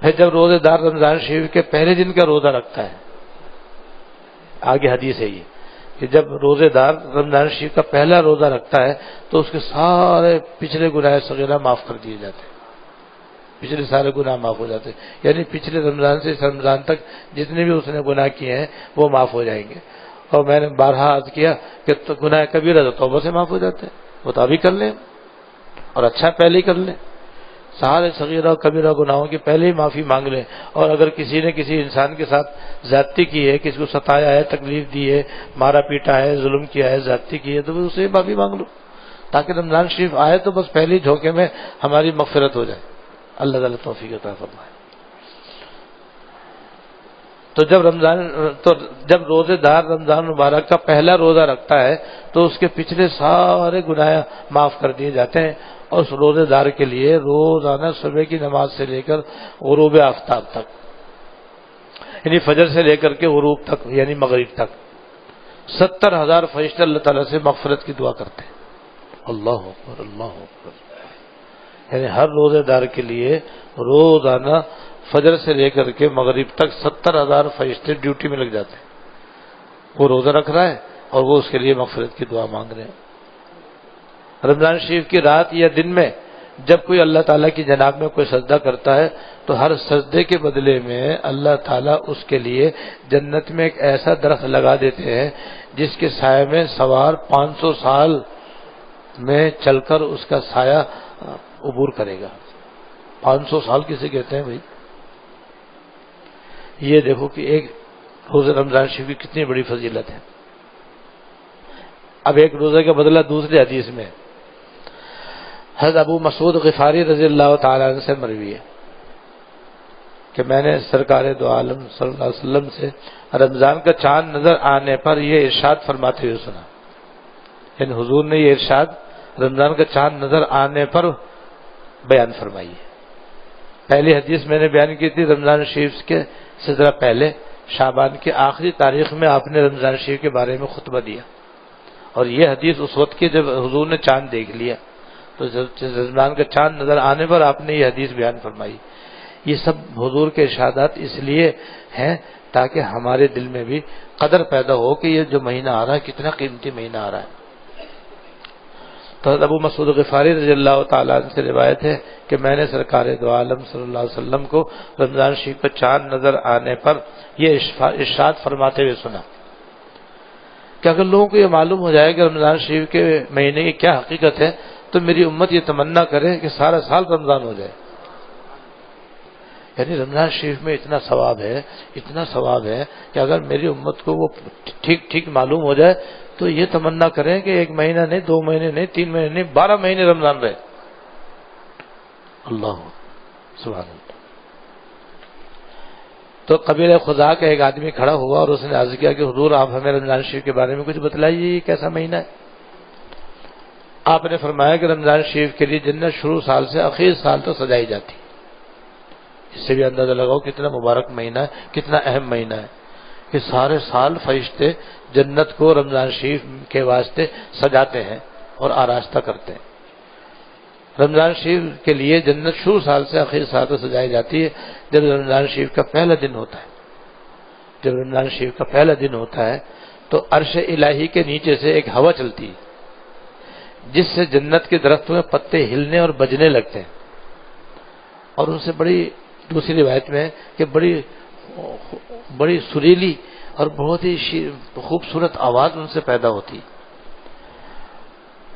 پھر جب روزے دار رمضان شریف کے پہلے دن کا روزہ رکھتا ہے، آگے حدیث ہے یہ کہ جب روزے دار رمضان شریف کا پہلا روزہ رکھتا ہے تو اس کے سارے پچھلے گناہ صغیرہ معاف کر دیے جاتے ہیں، پچھلے سارے گناہ معاف ہو جاتے ہیں. یعنی پچھلے رمضان سے اس رمضان تک جتنے بھی اس نے گناہ کیے ہیں وہ معاف ہو جائیں گے. اور میں نے بارہا عرض کیا کہ گناہ کبیرہ تو توبہ سے معاف ہو جاتے ہیں، وہ تو ابھی کر لیں اور اچھا پہلے ہی کر لیں. سارے صغیرہ اور کبیرہ گناہوں کی پہلے ہی معافی مانگ لیں. اور اگر کسی نے کسی انسان کے ساتھ زیادتی کی ہے، کسی کو ستایا ہے، تکلیف دی ہے، مارا پیٹا ہے، ظلم کیا ہے، زیادتی کی ہے، تو اسے معافی مانگ لو تاکہ رمضان شریف آئے تو بس پہلی جھونکے میں ہماری مغفرت ہو جائے. اللہ تعالیٰ توفیق عطا فرمائے. تو جب روزے دار رمضان مبارک کا پہلا روزہ رکھتا ہے تو اس کے پچھلے سارے گناہ معاف کر دیے جاتے ہیں. اور اس روزے دار کے لیے روزانہ صبح کی نماز سے لے کر غروب آفتاب تک، یعنی فجر سے لے کر کے غروب تک یعنی مغرب تک 70,000 فرشتے اللہ تعالیٰ سے مغفرت کی دعا کرتے ہیں. اللہ اکبر اللہ اکبر. یعنی ہر روزے دار کے لیے روزانہ فجر سے لے کر کے مغرب تک 70,000 فرشتے ڈیوٹی میں لگ جاتے ہیں. وہ روزہ رکھ رہا ہے اور وہ اس کے لیے مغفرت کی دعا مانگ رہے ہیں. رمضان شریف کی رات یا دن میں جب کوئی اللہ تعالیٰ کی جناب میں کوئی سجدہ کرتا ہے تو ہر سجدے کے بدلے میں اللہ تعالیٰ اس کے لیے جنت میں ایک ایسا درخت لگا دیتے ہیں جس کے سائے میں سوار 500 سال میں چل کر اس کا سایہ عبور کرے گا. 500 سال کسے کہتے ہیں بھائی؟ یہ دیکھو کہ ایک روزہ رمضان شریف کی کتنی بڑی فضیلت ہے. اب ایک روزے کا بدلہ دوسری حدیث میں حضرت ابو مسعود غفاری رضی اللہ تعالیٰ عنہ سے مروی ہے کہ میں نے سرکار دو عالم صلی اللہ علیہ وسلم سے رمضان کا چاند نظر آنے پر یہ ارشاد فرماتے ہوئے سنا. یعنی حضور نے یہ ارشاد رمضان کا چاند نظر آنے پر بیان فرمائی ہے. پہلی حدیث میں نے بیان کی تھی رمضان شریف کے سے ذرا پہلے شعبان کے آخری تاریخ میں آپ نے رمضان شریف کے بارے میں خطبہ دیا، اور یہ حدیث اس وقت کی جب حضور نے چاند دیکھ لیا تو رمضان کا چاند نظر آنے پر آپ نے یہ حدیث بیان فرمائی. یہ سب حضور کے ارشادات اس لیے ہیں تاکہ ہمارے دل میں بھی قدر پیدا ہو کہ یہ جو مہینہ آ رہا ہے کتنا قیمتی مہینہ آ رہا ہے. تو ابو مسعود غفاری رضی اللہ تعالیٰ عنہ سے روایت ہے کہ میں نے سرکار دو عالم صلی اللہ علیہ وسلم کو رمضان شریف کا چاند نظر آنے پر یہ ارشاد فرماتے ہوئے سنا کہ اگر لوگوں کو یہ معلوم ہو جائے کہ رمضان شریف کے مہینے کی کیا حقیقت ہے تو میری امت یہ تمنا کرے کہ سارا سال رمضان ہو جائے. یعنی رمضان شریف میں اتنا ثواب ہے کہ اگر میری امت کو وہ ٹھیک معلوم ہو جائے تو یہ تمنا کریں کہ 1 مہینہ نہیں، 2 مہینے نہیں، 3 مہینے نہیں، 12 مہینے رمضان رہے. اللہ سبحان اللہ. تو قبیلہ خزاع کا ایک آدمی کھڑا ہوا اور اس نے عرض کیا کہ حضور آپ ہمیں رمضان شریف کے بارے میں کچھ بتلائیے، یہ کیسا مہینہ ہے؟ آپ نے فرمایا کہ رمضان شریف کے لیے جنت شروع سال سے اخیر سال تک سجائی جاتی. اس سے بھی اندازہ لگاؤ کتنا مبارک مہینہ ہے، کتنا اہم مہینہ ہے کہ سارے سال فرشتے جنت کو رمضان شریف کے واسطے سجاتے ہیں اور آراستہ کرتے ہیں. رمضان شریف کے لیے جنت شروع سال سے آخر سال تک سجائی جاتی ہے. جب رمضان شریف کا پہلا دن ہوتا ہے تو عرش الہی کے نیچے سے ایک ہوا چلتی ہے جس سے جنت کے درختوں میں پتے ہلنے اور بجنے لگتے ہیں، اور ان سے دوسری روایت میں ہے کہ بڑی سریلی اور بہت ہی خوبصورت آواز ان سے پیدا ہوتی ہے.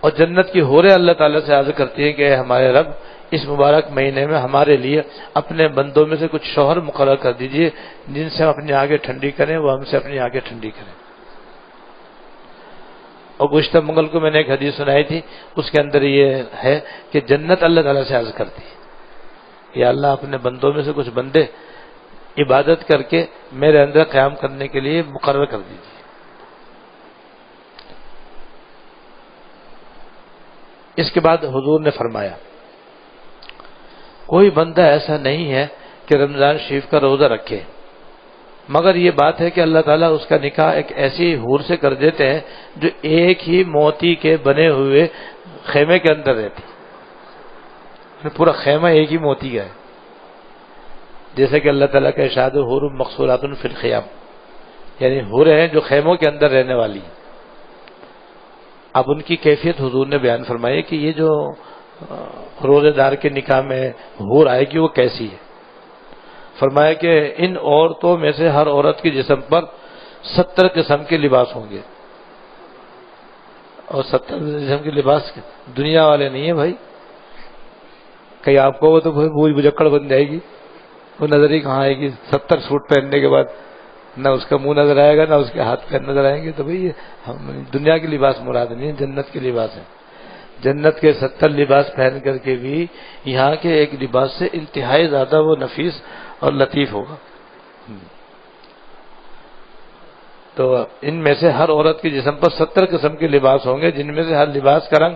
اور جنت کی حوریں اللہ تعالیٰ سے عرض کرتی ہیں کہ اے ہمارے رب، اس مبارک مہینے میں ہمارے لیے اپنے بندوں میں سے کچھ شوہر مقرر کر دیجئے جن سے ہم اپنی آنکھیں ٹھنڈی کریں، وہ ہم سے اپنی آنکھیں ٹھنڈی کریں. اور گزشتہ منگل کو میں نے ایک حدیث سنائی تھی، اس کے اندر یہ ہے کہ جنت اللہ تعالیٰ سے عرض کرتی ہے یا اللہ اپنے بندوں میں سے کچھ بندے عبادت کر کے میرے اندر قیام کرنے کے لیے مقرر کر دیجیے۔ اس کے بعد حضور نے فرمایا کوئی بندہ ایسا نہیں ہے کہ رمضان شریف کا روزہ رکھے، مگر یہ بات ہے کہ اللہ تعالیٰ اس کا نکاح ایک ایسی حور سے کر دیتے ہیں جو ایک ہی موتی کے بنے ہوئے خیمے کے اندر رہتی، پورا خیمہ ایک ہی موتی کا ہے، جیسے کہ اللہ تعالیٰ کا ارشاد حور مقصورات فی الخیام، یعنی حوریں ہیں جو خیموں کے اندر رہنے والی ہیں۔ اب ان کی کیفیت حضور نے بیان فرمائی کہ یہ جو روزے دار کے نکاح میں حور آئے گی وہ کیسی ہے۔ فرمایا کہ ان عورتوں میں سے ہر عورت کے جسم پر 70 قسم کے لباس ہوں گے، اور 70 قسم کے لباس دنیا والے نہیں ہیں بھائی، کہیں آپ کو وہ تو بوجھ بجکڑ بن جائے گی، وہ نظر ہی کہاں آئے گی 70 سوٹ پہننے کے بعد، نہ اس کا منہ نظر آئے گا نہ اس کے ہاتھ پیر نظر آئیں گے۔ تو بھئی ہم دنیا کے لباس مراد نہیں ہے، جنت کے لباس ہیں۔ جنت کے 70 لباس پہن کر کے بھی یہاں کے ایک لباس سے انتہائی زیادہ وہ نفیس اور لطیف ہوگا۔ تو ان میں سے ہر عورت کے جسم پر 70 قسم کے لباس ہوں گے، جن میں سے ہر لباس کا رنگ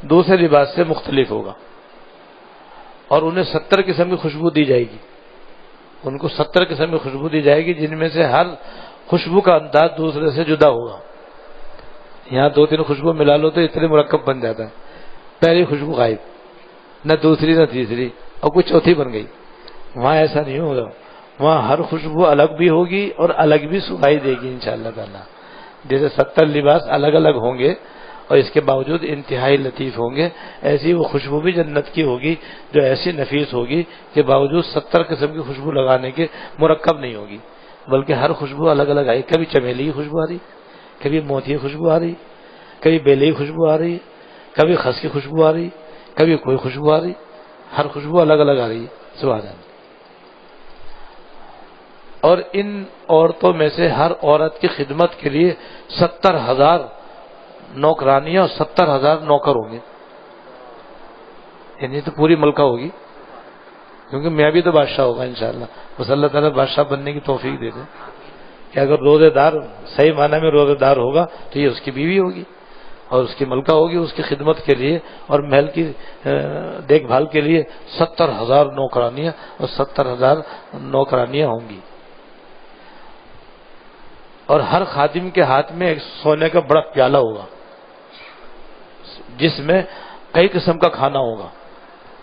دوسرے لباس سے مختلف ہوگا، اور انہیں 70 قسم کی خوشبو دی جائے گی، ان کو 70 قسم کی خوشبو دی جائے گی، جن میں سے ہر خوشبو کا انداز دوسرے سے جدا ہوگا۔ یہاں 2-3 خوشبو ملا لو تو اتنے مرکب بن جاتا ہے، پہلی خوشبو غائب، نہ دوسری نہ تیسری، اور کوئی چوتھی بن گئی۔ وہاں ایسا نہیں ہوگا، وہاں ہر خوشبو الگ بھی ہوگی اور الگ بھی سنائی دے گی انشاءاللہ تعالی۔ جیسے 70 لباس الگ الگ ہوں گے اور اس کے باوجود انتہائی لطیف ہوں گے، ایسی وہ خوشبو بھی جنت کی ہوگی جو ایسی نفیس ہوگی کہ باوجود 70 قسم کی خوشبو لگانے کے مرکب نہیں ہوگی، بلکہ ہر خوشبو الگ الگ آئی، کبھی چمیلی کی خوشبو آ رہی، کبھی موتی کی خوشبو آ رہی، کبھی بیلے کی خوشبو آ رہی، کبھی خس کی خوشبو آ رہی، کبھی کوئی خوشبو آ رہی، ہر خوشبو الگ الگ آ رہی ہے، سبحان اللہ۔ اور ان عورتوں میں سے ہر عورت کی خدمت کے لیے 70,000 نوکرانیاں اور 70,000 نوکر ہوں گے، یعنی تو پوری ملکہ ہوگی، کیونکہ میں بھی تو بادشاہ ہوگا انشاءاللہ، بس اللہ تعالیٰ بادشاہ بننے کی توفیق دے دیں کہ اگر روزے دار صحیح معنی میں روزے دار ہوگا تو یہ اس کی بیوی ہوگی اور اس کی ملکہ ہوگی، اس کی خدمت کے لیے اور محل کی دیکھ بھال کے لیے 70,000 نوکرانیاں اور 70,000 نوکرانیاں ہوں گی، اور ہر خادم کے ہاتھ میں ایک سونے کا بڑا پیالہ ہوگا جس میں کئی قسم کا کھانا ہوگا،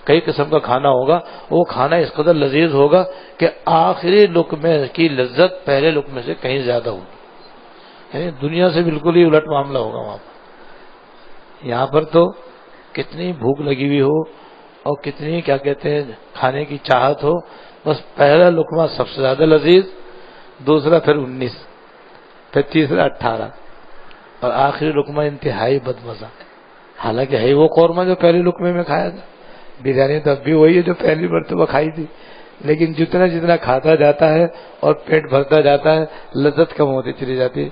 کئی قسم کا کھانا ہوگا، وہ کھانا اس قدر لذیذ ہوگا کہ آخری لقمے کی لذت پہلے لقمے سے کہیں زیادہ ہوگی، یعنی دنیا سے بالکل ہی الٹ معاملہ ہوگا وہاں پر۔ یہاں پر تو کتنی بھوک لگی ہوئی ہو اور کتنی کیا کہتے ہیں کھانے کی چاہت ہو، بس پہلا لقمہ سب سے زیادہ لذیذ، دوسرا پھر 19، پھر تیسرا 18، اور آخری لقمہ انتہائی بدمزہ، حالانکہ ہے وہ قورمہ جو پہلے لقمے میں کھایا تھا، بریانی تو اب بھی وہی ہے جو پہلی مرتبہ کھائی تھی، لیکن جتنا جتنا کھاتا جاتا ہے اور پیٹ بھرتا جاتا ہے لذت کم ہوتی چلی جاتی ہے۔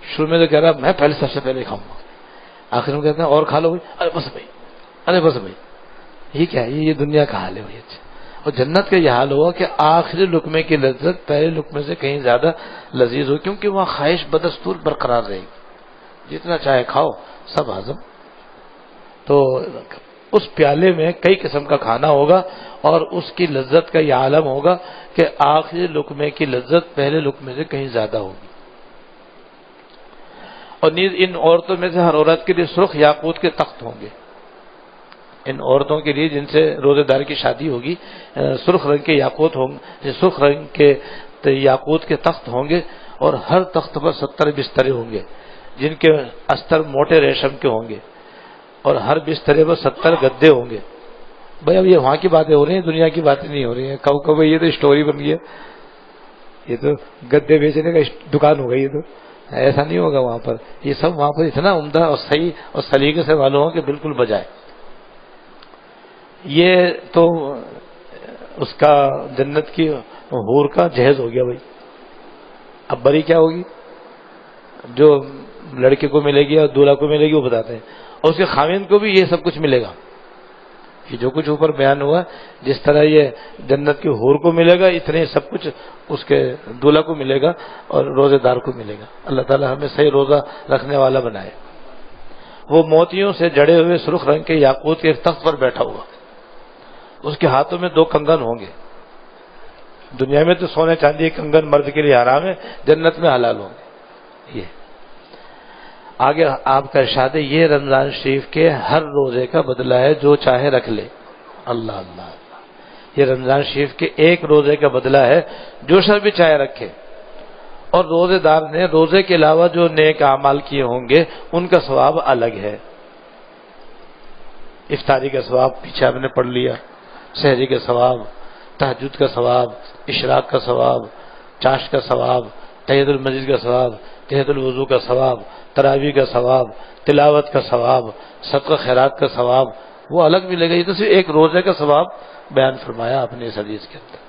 شروع میں تو کہہ رہا میں پہلے سب سے پہلے کھاؤں گا، آخر میں کہتے ہیں اور کھا لو بھائی، ارے بس بھائی، ارے بس بھائی، یہ کیا ہے، یہ دنیا کا حال ہے بھائی۔ اچھا، اور جنت کا یہ حال ہوگا کہ آخری لقمے کی لذت پہلے لقمے سے کہیں زیادہ لذیذ ہو، کیونکہ وہاں خواہش بدستور برقرار رہے گی، جتنا چاہے کھاؤ سب ہضم۔ تو اس پیالے میں کئی قسم کا کھانا ہوگا اور اس کی لذت کا یہ عالم ہوگا کہ آخری لقمے کی لذت پہلے لقمے سے کہیں زیادہ ہوگی۔ اور نیز ان عورتوں میں سے ہر عورت کے لیے سرخ یاقوت کے تخت ہوں گے، ان عورتوں کے لیے جن سے روزے دار کی شادی ہوگی سرخ رنگ کے یاقوت ہوں گے، سرخ رنگ کے یاقوت کے تخت ہوں گے، اور ہر تخت پر 70 بسترے ہوں گے جن کے استر موٹے ریشم کے ہوں گے، اور ہر بسترے پر 70 گدے ہوں گے۔ بھائی اب یہ وہاں کی باتیں ہو رہی ہیں، دنیا کی باتیں نہیں ہو رہی ہیں۔ کبھی یہ تو اسٹوری بن گئی ہے، یہ تو گدے بیچنے کا دکان ہو گئی، یہ تو ایسا نہیں ہوگا وہاں پر۔ یہ سب وہاں پر اتنا عمدہ اور صحیح اور سلیقے سے معلوم ہو کہ بالکل بجائے۔ یہ تو اس کا جنت کی حور کا جہیز ہو گیا بھائی۔ اب بری کیا ہوگی؟ جو لڑکے کو ملے گی اور دولہا کو ملے گی وہ بتاتے ہیں، اور اس کے خاوند کو بھی یہ سب کچھ ملے گا. یہ جو کچھ اوپر بیان ہوا جس طرح یہ جنت کی حور کو ملے گا اتنے سب کچھ اس کے دولہا کو ملے گا اور روزے دار کو ملے گا. اللہ تعالیٰ ہمیں صحیح روزہ رکھنے والا بنائے. وہ موتیوں سے جڑے ہوئے سرخ رنگ کے یاقوت کے تخت پر بیٹھا ہوا، اس کے ہاتھوں میں 2 کنگن ہوں گے. دنیا میں تو سونے چاندی کے کنگن مرد کے لیے حرام ہے، جنت میں حلال ہوں گے. یہ آگے آپ کا ارشاد ہے یہ رمضان شریف کے ہر روزے کا بدلہ ہے، جو چاہے رکھ لے. اللہ اللہ اللہ. یہ رمضان شریف کے ایک روزے کا بدلہ ہے، جو شخص بھی چاہے رکھے. اور روزے دار نے روزے کے علاوہ جو نیک اعمال کیے ہوں گے ان کا ثواب الگ ہے. افطاری کا ثواب پیچھے آپ نے پڑھ لیا، سحری کا ثواب، تہجد کا ثواب، اشراق کا ثواب، چاشت کا ثواب، تحیۃ المسجد کا ثواب، تحیۃ الوضو کا ثواب، تراویح کا ثواب، تلاوت کا ثواب، صدقہ خیرات کا ثواب، وہ الگ ملے گا. یہ تو صرف ایک روزے کا ثواب بیان فرمایا آپ نے اس حدیث کے اندر.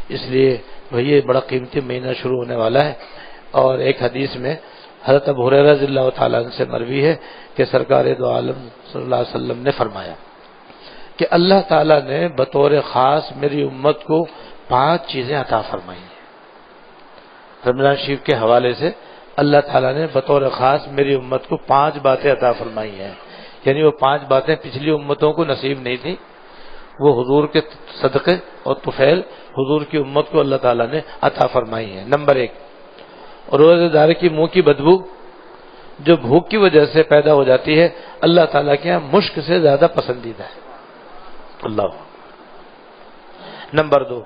اس لیے یہ بڑا قیمتی مہینہ شروع ہونے والا ہے. اور ایک حدیث میں حضرت ابو ہریرہ رضی اللہ تعالیٰ عنہ سے مروی ہے کہ سرکار دو عالم صلی اللہ علیہ وسلم نے فرمایا کہ اللہ تعالیٰ نے بطور خاص میری امت کو 5 چیزیں عطا فرمائی ہیں. رمضان شریف کے حوالے سے اللہ تعالیٰ نے بطور خاص میری امت کو 5 باتیں عطا فرمائی ہیں. یعنی وہ 5 باتیں پچھلی امتوں کو نصیب نہیں تھیں، وہ حضور کے صدقے اور طفیل حضور کی امت کو اللہ تعالیٰ نے عطا فرمائی ہیں. نمبر 1، روزے دار کی منہ کی بدبو جو بھوک کی وجہ سے پیدا ہو جاتی ہے اللہ تعالیٰ کے یہاں مشک سے زیادہ پسندیدہ ہے. اللہ. نمبر 2،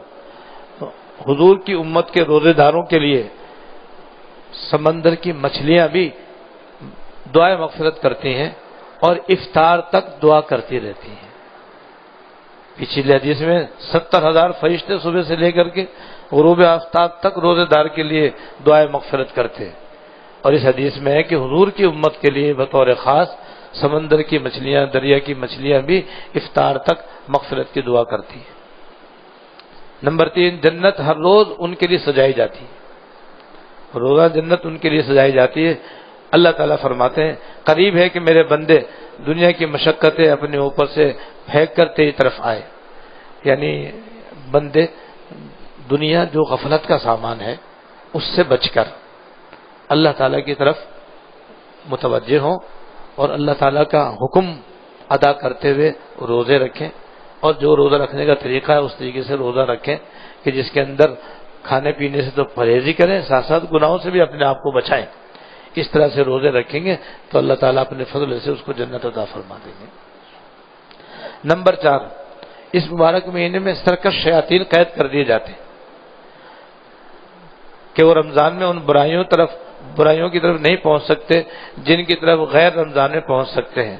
حضور کی امت کے روزے داروں کے لیے سمندر کی مچھلیاں بھی دعائے مغفرت کرتی ہیں اور افطار تک دعا کرتی رہتی ہیں. پچھلی حدیث میں 70,000 فرشتے صبح سے لے کر کے غروب آفتاب تک روزے دار کے لیے دعائے مغفرت کرتے ہیں. اور اس حدیث میں ہے کہ حضور کی امت کے لیے بطور خاص سمندر کی مچھلیاں، دریا کی مچھلیاں بھی افطار تک مغفرت کی دعا کرتی ہیں. نمبر 3، جنت ہر روز ان کے لیے سجائی جاتی ہے. روزہ جنت ان کے لیے سجائی جاتی ہے. اللہ تعالیٰ فرماتے ہیں قریب ہے کہ میرے بندے دنیا کی مشقتیں اپنے اوپر سے پھینک کر تیری طرف آئے. یعنی بندے دنیا جو غفلت کا سامان ہے اس سے بچ کر اللہ تعالیٰ کی طرف متوجہ ہوں اور اللہ تعالیٰ کا حکم ادا کرتے ہوئے روزے رکھیں. اور جو روزہ رکھنے کا طریقہ ہے اس طریقے سے روزہ رکھیں کہ جس کے اندر کھانے پینے سے تو پرہیز ہی کریں، ساتھ ساتھ گناہوں سے بھی اپنے آپ کو بچائیں. اس طرح سے روزے رکھیں گے تو اللہ تعالیٰ اپنے فضل سے اس کو جنت عطا فرما دیں گے. نمبر 4، اس مبارک مہینے میں سرکش شیاطین قید کر دیے جاتے ہیں کہ وہ رمضان میں ان برائیوں کی طرف نہیں پہنچ سکتے جن کی طرف غیر رمضان میں پہنچ سکتے ہیں.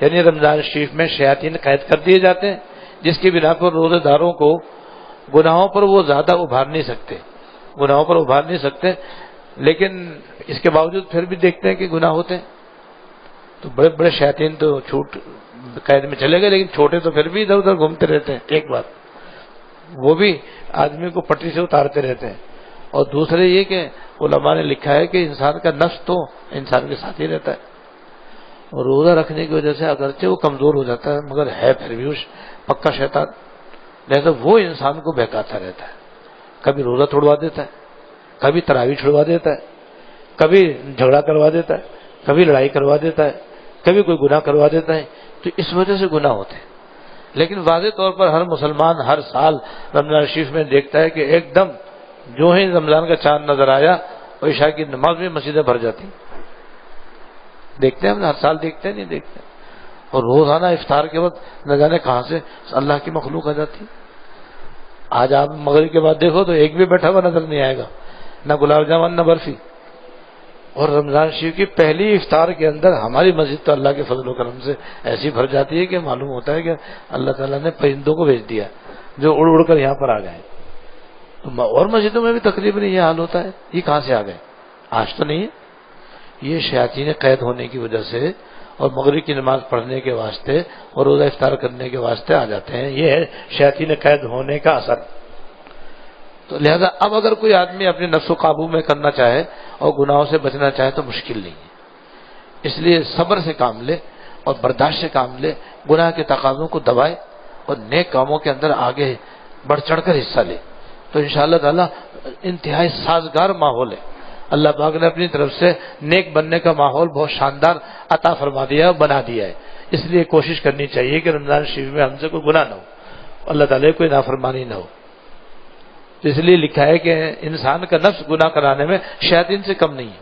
یعنی رمضان شریف میں شیاطین قید کر دیے جاتے ہیں جس کی بنا پر روزے داروں کو گناہوں پر وہ زیادہ ابھار نہیں سکتے، لیکن اس کے باوجود پھر بھی دیکھتے ہیں کہ گناہ ہوتے ہیں. تو بڑے بڑے شیاطین تو چھوٹ قید میں چلے گئے، لیکن چھوٹے تو پھر بھی ادھر ادھر گھومتے رہتے ہیں. ایک بات وہ بھی آدمی کو پٹری سے اتارتے رہتے ہیں. اور دوسرے یہ کہ علماء نے لکھا ہے کہ انسان کا نفس تو انسان کے ساتھ ہی رہتا ہے، اور روزہ رکھنے کی وجہ سے اگرچہ وہ کمزور ہو جاتا ہے مگر ہے پھر بھی پکا شیطان، لہذا وہ انسان کو بہکاتا رہتا ہے. کبھی روزہ چھوڑوا دیتا ہے، کبھی تراویح چھوڑوا دیتا ہے، کبھی جھگڑا کروا دیتا ہے، کبھی لڑائی کروا دیتا ہے، کبھی کوئی گناہ کروا دیتا ہے. تو اس وجہ سے گناہ ہوتے ہیں. لیکن واضح طور پر ہر مسلمان ہر سال رمضان شریف میں دیکھتا ہے کہ ایک دم جو ہی رمضان کا چاند نظر آیا اور عشاء کی نماز میں مسجدیں بھر جاتی. دیکھتے ہیں ہم ہر سال دیکھتے ہیں، نہیں دیکھتے. اور روزانہ افطار کے وقت نہ جانے کہاں سے اللہ کی مخلوق آ جاتی. آج آپ مغرب کے بعد دیکھو تو ایک بھی بیٹھا ہوا نظر نہیں آئے گا، نہ گلاب جامن نہ برفی. اور رمضان شریف کی پہلی افطار کے اندر ہماری مسجد تو اللہ کے فضل و کرم سے ایسی بھر جاتی ہے کہ معلوم ہوتا ہے کہ اللہ تعالیٰ نے پرندوں کو بھیج دیا جو اڑ اڑ کر یہاں پر آ گئے. اور مسجدوں میں بھی تقریباً یہ حال ہوتا ہے. یہ کہاں سے آ گئے؟ آج تو نہیں ہے. یہ شیاطین قید ہونے کی وجہ سے اور مغرب کی نماز پڑھنے کے واسطے اور روزہ افطار کرنے کے واسطے آ جاتے ہیں. یہ ہے شیاطین قید ہونے کا اثر. تو لہذا اب اگر کوئی آدمی اپنے نفس و قابو میں کرنا چاہے اور گناہوں سے بچنا چاہے تو مشکل نہیں ہے. اس لیے صبر سے کام لے اور برداشت سے کام لے, گناہ کے تقاضوں کو دبائے اور نیک کاموں کے اندر آگے بڑھ چڑھ کر حصہ لے, تو انشاءاللہ تعالی انتہائی سازگار ماحول ہے. اللہ پاک نے اپنی طرف سے نیک بننے کا ماحول بہت شاندار عطا فرما دیا ہے, بنا دیا ہے. اس لیے کوشش کرنی چاہیے کہ رمضان شریف میں ہم سے کوئی گناہ نہ ہو, اللہ تعالیٰ کوئی نافرمانی نہ ہو. اس لیے لکھا ہے کہ انسان کا نفس گناہ کرانے میں شیاطین سے کم نہیں ہے,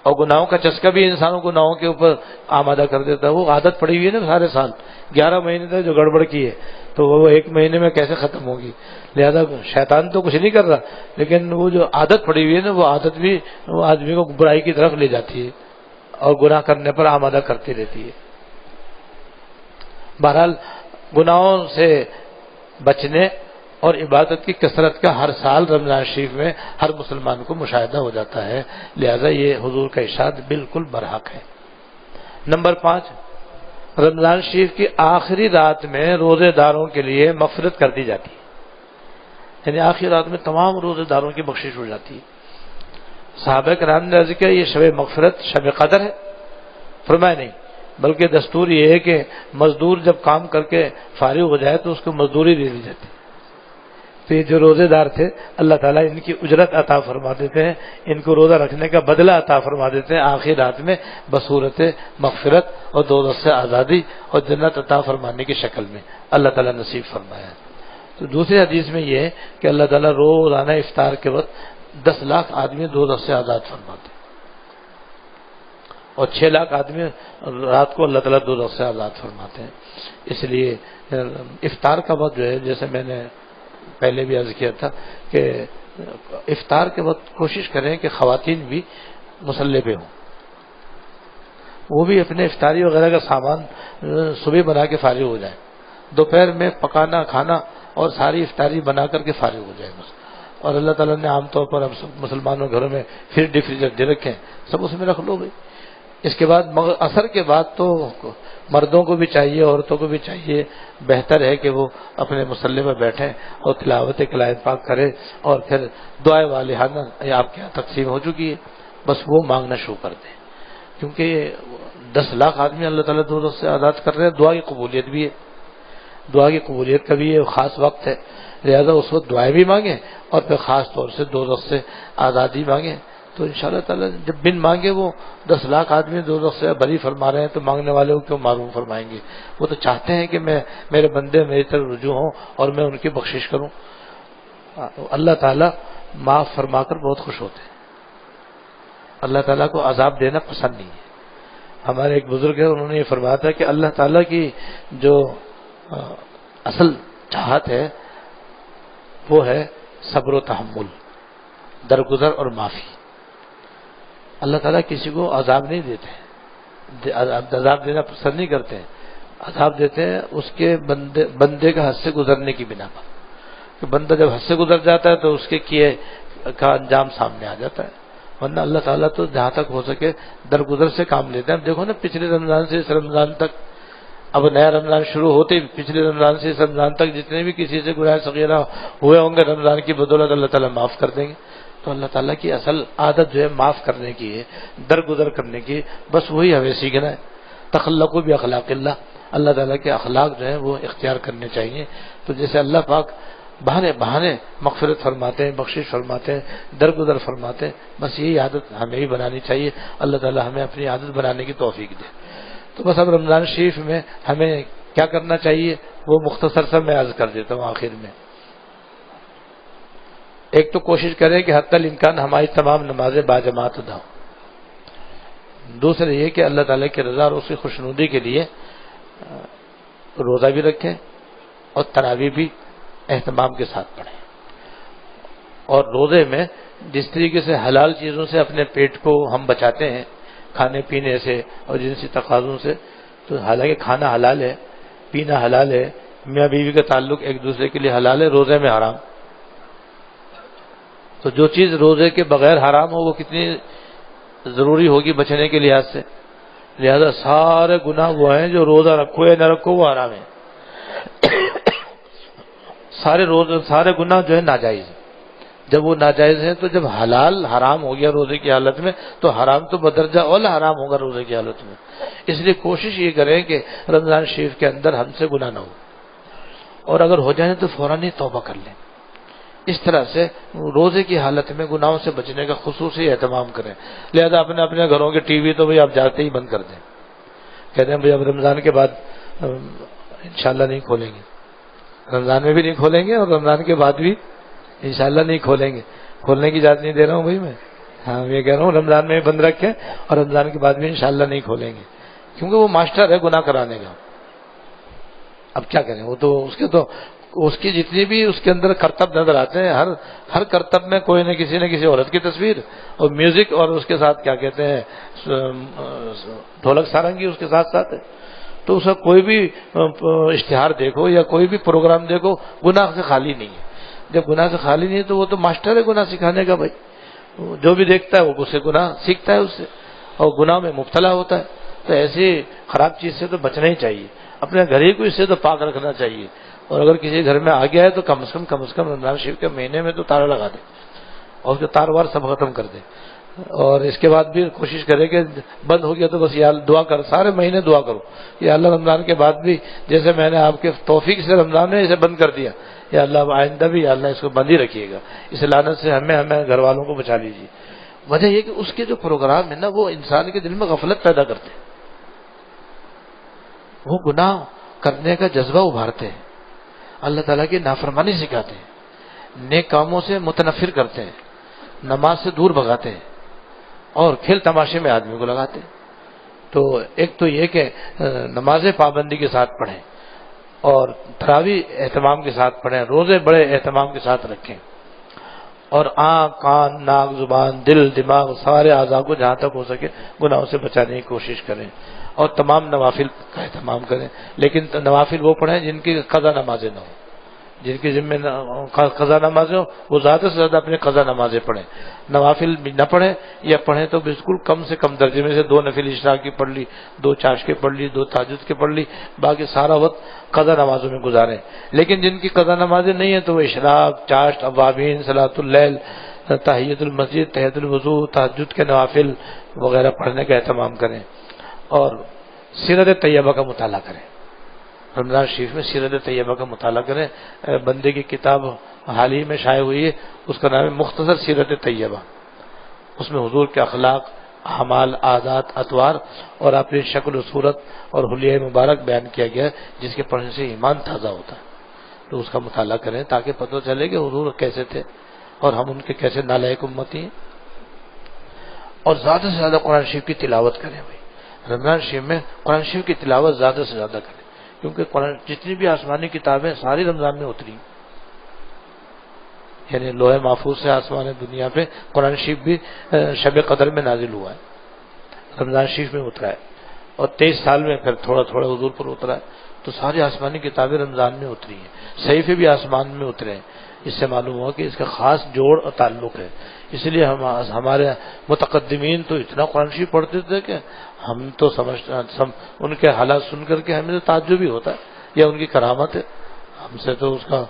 اور گناہوں کا چسکا بھی انسانوں گناہوں کے اوپر آمادہ کر دیتا ہے. وہ عادت پڑی ہوئی ہے نا سارے سال 11 مہینے تک جو گڑبڑ کی ہے, تو وہ ایک مہینے میں کیسے ختم ہوگی. لہذا شیطان تو کچھ نہیں کر رہا, لیکن وہ جو عادت پڑی ہوئی ہے نا, وہ عادت بھی وہ آدمی کو برائی کی طرف لے جاتی ہے اور گناہ کرنے پر آمادہ کرتی رہتی ہے. بہرحال گناہوں سے بچنے اور عبادت کی کثرت کا ہر سال رمضان شریف میں ہر مسلمان کو مشاہدہ ہو جاتا ہے. لہذا یہ حضور کا ارشاد بالکل برحق ہے. نمبر 5, رمضان شریف کی آخری رات میں روزے داروں کے لیے مغفرت کر دی جاتی ہے. یعنی آخری رات میں تمام روزے داروں کی بخشش ہو جاتی ہے. صحابہ کرام نے عرض کیا یہ شب مغفرت شب قدر ہے؟ فرمایا نہیں, بلکہ دستور یہ ہے کہ مزدور جب کام کر کے فارغ ہو جائے تو اس کو مزدوری دے دی جاتی. تو یہ جو روزے دار تھے اللہ تعالیٰ ان کی اجرت عطا فرما دیتے ہیں, ان کو روزہ رکھنے کا بدلہ عطا فرما دیتے ہیں آخری رات میں بصورت مغفرت اور دوزخ سے آزادی اور جنت عطا فرمانے کی شکل میں. اللہ تعالیٰ نصیب فرمایا. تو دوسری حدیث میں یہ ہے کہ اللہ تعالیٰ روزانہ افطار کے وقت 10 لاکھ آدمی دوزخ سے آزاد فرماتے ہیں, اور 6 لاکھ آدمی رات کو اللہ تعالیٰ دوزخ سے آزاد فرماتے ہیں. اس لیے افطار کا وقت جو ہے, جیسے میں نے پہلے بھی عرض کیا تھا کہ افطار کے وقت کوشش کریں کہ خواتین بھی مصلی پہ ہوں, وہ بھی اپنے افطاری وغیرہ کا سامان صبح بنا کے فارغ ہو جائیں, دوپہر میں پکانا کھانا اور ساری افطاری بنا کر کے فارغ ہو جائیں بس. اور اللہ تعالیٰ نے عام طور پر ہم سب مسلمانوں کے گھروں میں ریفریجریٹر دے رکھے ہیں, سب اس میں رکھ لو بھائی. اس کے بعد عصر کے بعد تو مردوں کو بھی چاہیے عورتوں کو بھی چاہیے, بہتر ہے کہ وہ اپنے مصلی میں بیٹھیں اور تلاوت کلام پاک کریں, اور پھر دعائے والہانہ آپ کے یہاں تقسیم ہو چکی ہے, بس وہ مانگنا شروع کر دیں. کیونکہ 10 لاکھ آدمی اللہ تعالیٰ دوزخ سے آزاد کر رہے ہیں. دعا کی قبولیت بھی ہے, دعا کی قبولیت کا بھی یہ خاص وقت ہے. لہذا اس وقت دعائیں بھی مانگیں اور پھر خاص طور سے دوزخ سے آزادی مانگیں. تو انشاءاللہ تعالیٰ جب بن مانگے وہ 10 لاکھ آدمی دوزخ سے بری فرما رہے ہیں, تو مانگنے والے کو کیوں معروم فرمائیں گے. وہ تو چاہتے ہیں کہ میرے بندے میری طرف رجوع ہوں اور میں ان کی بخشش کروں. اللہ تعالیٰ معاف فرما کر بہت خوش ہوتے ہیں, اللہ تعالیٰ کو عذاب دینا پسند نہیں ہے. ہمارے ایک بزرگ ہے, انہوں نے یہ فرمایا تھا کہ اللہ تعالیٰ کی جو اصل چاہت ہے وہ ہے صبر و تحمل, درگزر اور معافی. اللہ تعالیٰ کسی کو عذاب نہیں دیتے, عذاب دینا پسند نہیں کرتے ہیں. عذاب دیتے ہیں اس کے بندے کا حد سے گزرنے کی بنا پر, کہ بندہ جب حد سے گزر جاتا ہے تو اس کے کیے کا انجام سامنے آ جاتا ہے. ورنہ اللہ تعالیٰ تو جہاں تک ہو سکے درگزر سے کام لیتے ہیں. دیکھو نا, پچھلے رمضان سے اس رمضان تک, اب نیا رمضان شروع ہوتے ہی پچھلے رمضان سے اس رمضان تک جتنے بھی کسی سے گناہ صغیرہ ہوئے ہوں گے رمضان کی بدولت اللہ تعالیٰ معاف کر دیں گے. تو اللہ تعالیٰ کی اصل عادت جو ہے معاف کرنے کی ہے, درگزر کرنے کی. بس وہی ہمیں سیکھنا ہے. تخلقوا باخلاق اللہ, اللہ تعالیٰ کے اخلاق جو ہیں وہ اختیار کرنے چاہیے. تو جیسے اللہ پاک بہانے مغفرت فرماتے ہیں, بخشش فرماتے ہیں, درگزر فرماتے ہیں, بس یہی عادت ہمیں ہی بنانی چاہیے. اللہ تعالیٰ ہمیں اپنی عادت بنانے کی توفیق دے. تو بس اب رمضان شریف میں ہمیں کیا کرنا چاہیے وہ مختصر سا میں عرض کر دیتا ہوں آخر میں. ایک تو کوشش کریں کہ حتی الامکان ہماری تمام نمازیں باجماعت ادا ہوں. دوسرے یہ کہ اللہ تعالیٰ کی رضا اور اس کی خوشنودی کے لیے روزہ بھی رکھیں اور تراویح بھی اہتمام کے ساتھ پڑھیں. اور روزے میں جس طریقے سے حلال چیزوں سے اپنے پیٹ کو ہم بچاتے ہیں, کھانے پینے سے اور جنسی تقاضوں سے, تو حالانکہ کھانا حلال ہے, پینا حلال ہے, میاں بیوی کا تعلق ایک دوسرے کے لیے حلال ہے, روزے میں حرام. تو جو چیز روزے کے بغیر حرام ہو وہ کتنی ضروری ہوگی بچنے کے لحاظ سے. لہذا سارے گناہ وہ ہیں جو روزہ رکھو یا نہ رکھو وہ حرام ہے. سارے گناہ جو ہے ناجائز. جب وہ ناجائز ہے تو جب حلال حرام ہو گیا روزے کی حالت میں تو حرام تو بدرجہ اولا حرام ہوگا روزے کی حالت میں. اس لیے کوشش یہ کریں کہ رمضان شریف کے اندر ہم سے گناہ نہ ہو، اور اگر ہو جائیں تو فوراً ہی توبہ کر لیں. اس طرح سے روزے کی حالت میں گناہوں سے بچنے کا خصوصی اہتمام کریں. لہذا اپنے اپنے گھروں کے ٹی وی تو بھائی آپ جاتے ہی بند کر دیں. کہتے ہیں بھائی اب رمضان کے بعد انشاءاللہ نہیں کھولیں گے، رمضان میں بھی نہیں کھولیں گے اور رمضان کے بعد بھی انشاءاللہ نہیں کھولیں گے. کھولنے کی اجازت نہیں دے رہا ہوں بھائی میں، ہاں یہ کہہ رہا ہوں رمضان میں بند رکھیں اور رمضان کے بعد بھی انشاءاللہ نہیں کھولیں گے، کیونکہ وہ ماسٹر ہے گناہ کرانے کا. اب کیا کریں، وہ تو اس کی جتنی بھی اس کے اندر کرتب نظر آتے ہیں، ہر کرتب میں کوئی نہ کسی عورت کی تصویر اور میوزک اور اس کے ساتھ کیا کہتے ہیں ڈھولک سارنگی اس کے ساتھ ساتھ ہے. تو اس کا کوئی بھی اشتہار دیکھو یا کوئی بھی پروگرام دیکھو گناہ سے خالی نہیں ہے. جب گناہ سے خالی نہیں ہے تو وہ تو ماسٹر ہے گناہ سکھانے کا. بھائی جو بھی دیکھتا ہے وہ اس سے گناہ سیکھتا ہے اس سے اور گناہ میں مبتلا ہوتا ہے. تو ایسی خراب چیز سے تو بچنا ہی چاہیے. اپنے گھر ہی کو اس سے تو پاک رکھنا چاہیے. اور اگر کسی گھر میں آ گیا ہے تو کم از کم رمضان شریف کے مہینے میں تو تالا لگا دے اور اس کے تار وار سب ختم کر دے. اور اس کے بعد بھی کوشش کرے کہ بند ہو گیا تو بس یا دعا کر، سارے مہینے دعا کرو یا اللہ رمضان کے بعد بھی جیسے میں نے آپ کے توفیق سے رمضان میں اسے بند کر دیا، یا اللہ آئندہ بھی یا اللہ اس کو بند ہی رکھیے گا. اس لعنت سے ہمیں گھر والوں کو بچا لیجیے. وجہ یہ کہ اس کے جو پروگرام ہے نا وہ انسان کے دل میں غفلت پیدا کرتے ہیں، وہ گناہ کرنے کا جذبہ ابھارتے ہیں، اللہ تعالیٰ کی نافرمانی سکھاتے ہیں، نیک کاموں سے متنفر کرتے ہیں، نماز سے دور بھگاتے ہیں اور کھیل تماشے میں آدمی کو لگاتے ہیں. تو ایک تو یہ کہ نمازیں پابندی کے ساتھ پڑھیں اور تراویح اہتمام کے ساتھ پڑھیں، روزے بڑے اہتمام کے ساتھ رکھیں اور آنکھ کان ناک زبان دل دماغ سارے اعضاء کو جہاں تک ہو سکے گناہوں سے بچانے کی کوشش کریں اور تمام نوافل کا اہتمام کریں. لیکن نوافل وہ پڑھیں جن کی قضا نمازیں نہ ہوں، جن کی ذمہ قضا نمازیں ہوں وہ زیادہ سے زیادہ اپنے قضا نمازیں پڑھیں. نوافل بھی نہ پڑھیں یا پڑھیں تو بالکل کم سے کم درجے میں سے 2 نفل اشراق کی پڑھ لی، 2 چاشت کی پڑھ لی، 2 تہجد کی پڑھ لی، باقی سارا وقت قضا نمازوں میں گزاریں. لیکن جن کی قضا نمازیں نہیں ہیں تو وہ اشراق، چاشت، اوابین، صلاۃ اللیل، تحیۃ المسجد، تحیۃ الوضو، تہجد کے نوافل وغیرہ پڑھنے کا اہتمام کریں اور سیرت طیبہ کا مطالعہ کریں. رمضان شریف میں سیرت طیبہ کا مطالعہ کریں. بندے کی کتاب حال ہی میں شائع ہوئی ہے، اس کا نام ہے مختصر سیرت طیبہ. اس میں حضور کے اخلاق، اعمال، عادات، اطوار اور اپنی شکل و صورت اور حلیہ مبارک بیان کیا گیا ہے جس کے پڑھنے سے ایمان تازہ ہوتا ہے. تو اس کا مطالعہ کریں تاکہ پتہ چلے کہ حضور کیسے تھے اور ہم ان کے کیسے نالائق امتی ہیں. اور زیادہ سے زیادہ قرآن شریف کی تلاوت کریں. بھائی رمضان شریف میں قرآن شریف کی تلاوت زیادہ سے زیادہ کریں، کیونکہ قرآن جتنی بھی آسمانی کتابیں ساری رمضان میں اتری، یعنی لوح محفوظ سے آسمان دنیا پہ قرآن شریف بھی شب قدر میں نازل ہوا ہے، رمضان شریف میں اترا ہے اور 23 سال میں پھر تھوڑا تھوڑا حضور پر اترا ہے. تو ساری آسمانی کتابیں رمضان میں اتری ہیں، صحیفے بھی آسمان میں اترے ہیں. اس سے معلوم ہوا کہ اس کا خاص جوڑ اور تعلق ہے. اس لیے ہمارے متقدمین تو اتنا قرآن شریف پڑھتے تھے کہ ہم تو ان کے حالات سن کر کے ہمیں تو تعجب بھی ہوتا ہے یا ان کی کرامت ہے. ہم سے تو اس کا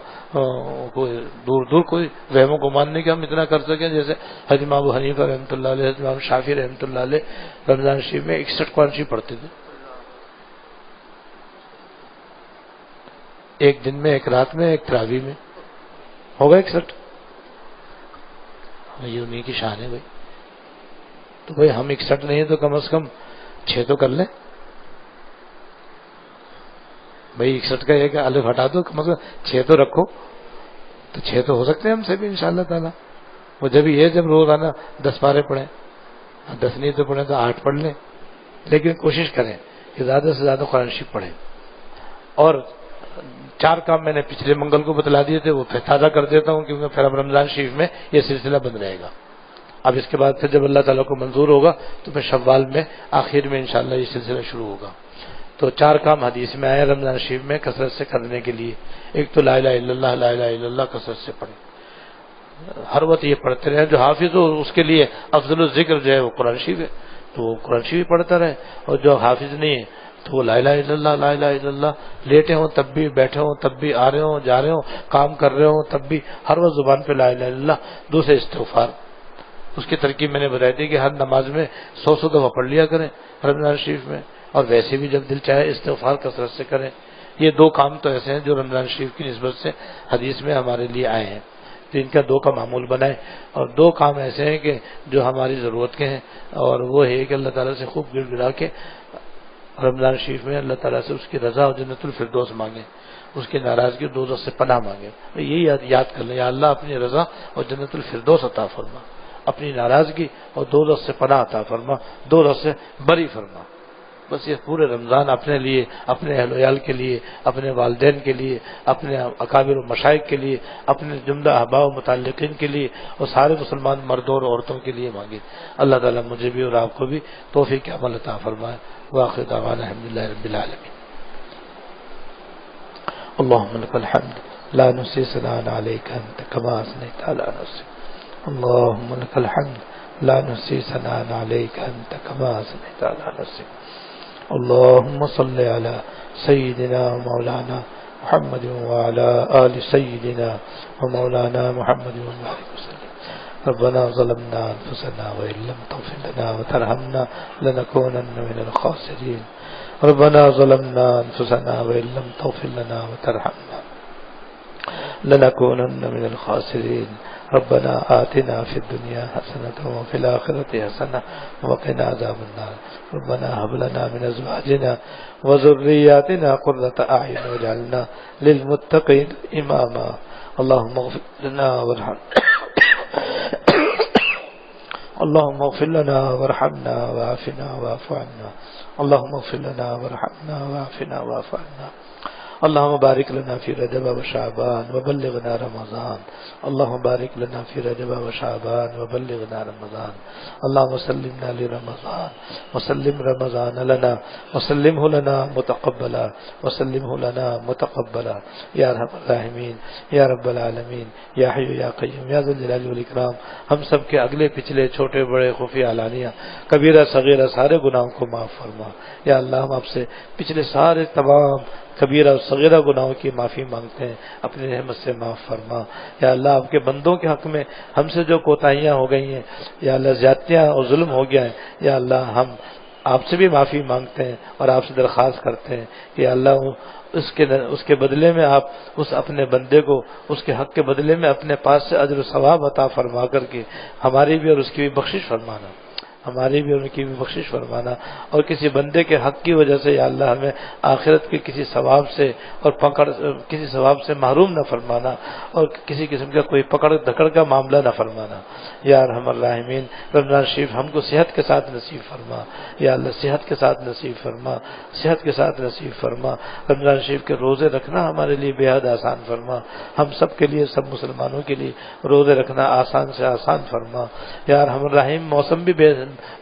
کوئی دور دور کوئی وہم و گمان نہیں کہ ہم اتنا کر سکیں. جیسے حضرت ابو حنیفہ رحمۃ اللہ علیہ، حضرت امام شافعی رحمۃ اللہ علیہ رمضان شریف میں 61 قرآن شریف پڑھتے تھے، ایک دن میں، ایک رات میں، ایک تراویح میں ہوگا 61. یہ انہیں کی شان ہے بھائی. تو بھائی ہم 61 نہیں تو کم از کم 6 تو کر لیں. بھائی 61 کا ایک الف ہٹا دو، کم از کم 6 تو رکھو. تو 6 تو ہو سکتے ہیں ہم سے بھی انشاءاللہ تعالی. وہ جب یہ جب روزانہ 10 پارے پڑھیں، 10 نہیں تو پڑھیں تو 8 پڑھ لیں. لیکن کوشش کریں کہ زیادہ سے زیادہ قرآن شریف پڑھیں. اور 4 کام میں نے پچھلے منگل کو بتلا دیے تھے، وہ پھر تازہ کر دیتا ہوں کیونکہ پھر اب رمضان شریف میں یہ سلسلہ بند رہے گا. اب اس کے بعد پھر جب اللہ تعالیٰ کو منظور ہوگا تو پھر شوال میں آخر میں انشاءاللہ یہ سلسلہ شروع ہوگا. تو 4 کام حدیث میں آئے رمضان شریف میں کثرت سے کرنے کے لیے. ایک تو لا الہ الا اللہ، لا الہ الا اللہ کثرت سے پڑھیں، ہر وقت یہ پڑھتے رہیں. جو حافظ ہو اس کے لیے افضل الذکر جو ہے وہ قرآن شریف ہے، تو وہ قرآن شریف پڑھتا رہے. اور جو حافظ نہیں ہے تو وہ لا الہ الا اللہ لا الہ الا اللہ لیٹے ہوں تب بھی، بیٹھے ہوں تب بھی، آ رہے ہوں جا رہے ہوں، کام کر رہے ہوں تب بھی ہر وقت زبان پہ لا الہ الا اللہ. دوسرے استغفار، اس کی ترکیب میں نے بتائی تھی کہ ہر نماز میں 100 دفعہ پڑھ لیا کریں رمضان شریف میں، اور ویسے بھی جب دل چاہے استغفار کثرت سے کریں. یہ 2 کام تو ایسے ہیں جو رمضان شریف کی نسبت سے حدیث میں ہمارے لیے آئے ہیں، تو ان کا 2 کا معمول بنائیں. اور 2 کام ایسے ہیں کہ جو ہماری ضرورت کے ہیں، اور وہ ہے کہ اللہ تعالیٰ سے خوب گڑ گڑا کے رمضان شریف میں اللہ تعالیٰ سے اس کی رضا اور جنت الفردوس مانگیں، اس کی ناراضگی اور دوزخ سے پناہ مانگیں. یہی یاد کر لیں، یا اللہ اپنی رضا اور جنت الفردوس عطا فرما، اپنی ناراضگی اور دوزخ سے پناہ عطا فرما، دوزخ سے بری فرما. بس یہ پورے رمضان اپنے لیے، اپنے اہل ویال کے لیے، اپنے والدین کے لیے، اپنے اکابر و مشائخ کے لیے، اپنے جملہ احباب و متعلقین کے لیے، اور سارے مسلمان مردوں اور عورتوں کے لیے مانگے. اللہ تعالیٰ مجھے بھی اور آپ کو بھی توفیق عمل عطا فرمائے. وآخر دعوانا الحمدللہ رب العالمین. اللهم لك الحمد لا نحصي ثناء عليك أنت كما أثنيت على نفسك. اللهم لك الحمد لا نحصي ثناء عليك أنت كما أثنيت على نفسك. اللهم صل على سيدنا ومولانا محمد وعلى آل سيدنا ومولانا محمد وبارك وسلم. ربنا ظلمنا أنفسنا وإن لم تغفر لنا وترحمنا لنكونن من الخاسرين. ربنا ظلمنا أنفسنا وإن لم تغفر لنا وترحمنا لنكونن من الخاسرين. ربنا آتنا في الدنيا حسنة وفي الآخرة حسنة وقنا عذاب النار. ربنا هب لنا من أزواجنا وذرياتنا قرة أعين واجعلنا للمتقين إماما. اللهم اغفر لنا وارحمنا اللهم اغفر لنا وارحمنا وعافنا واعف عنا. اللهم اغفر لنا وارحمنا وعافنا واعف عنا. اللهم بارك لنا في رجب وشعبان وبلغنا رمضان. اللهم بارك لنا في رجب وشعبان وبلغنا رمضان. اللهم سلمنا لرمضان وسلم رمضان لنا وسلمه لنا متقبلا وسلمه لنا متقبلا يا ارحم الراحمین یا رب العالمین یا حی یا قیوم یا ذو الجلال والاکرام. ہم سب کے اگلے پچھلے چھوٹے بڑے خفیہ علانیہ کبیرہ صغیرہ سارے گناہوں کو معاف فرما. یا اللہ ہم آپ سے پچھلے سارے تمام کبیرہ اور صغیرہ گناہوں کی معافی مانگتے ہیں، اپنی رحمت سے معاف فرما. یا اللہ آپ کے بندوں کے حق میں ہم سے جو کوتاہیاں ہو گئی ہیں، یا اللہ زیادتیاں اور ظلم ہو گیا ہے، یا اللہ ہم آپ سے بھی معافی مانگتے ہیں اور آپ سے درخواست کرتے ہیں کہ یا اللہ اس کے بدلے میں آپ اس اپنے بندے کو اس کے حق کے بدلے میں اپنے پاس سے اجر و ثواب عطا فرما کر کے ہماری بھی اور اس کی بھی بخشش فرمانا، ہماری بھی اور ان کی بھی بخشش فرمانا. اور کسی بندے کے حق کی وجہ سے یا اللہ ہمیں آخرت کے کسی ثواب سے اور کسی ثواب سے محروم نہ فرمانا، اور کسی قسم کا کوئی پکڑ دھکڑ کا معاملہ نہ فرمانا. یا ارحم الراحمین رمضان شریف ہم کو صحت کے ساتھ نصیب فرما. یا اللہ صحت کے ساتھ نصیب فرما، صحت کے ساتھ نصیب فرما. رمضان شریف کے روزے رکھنا ہمارے لیے بے حد آسان فرما. ہم سب کے لیے، سب مسلمانوں کے لیے روزے رکھنا آسان سے آسان فرما. یا ارحم الراحمین موسم بھی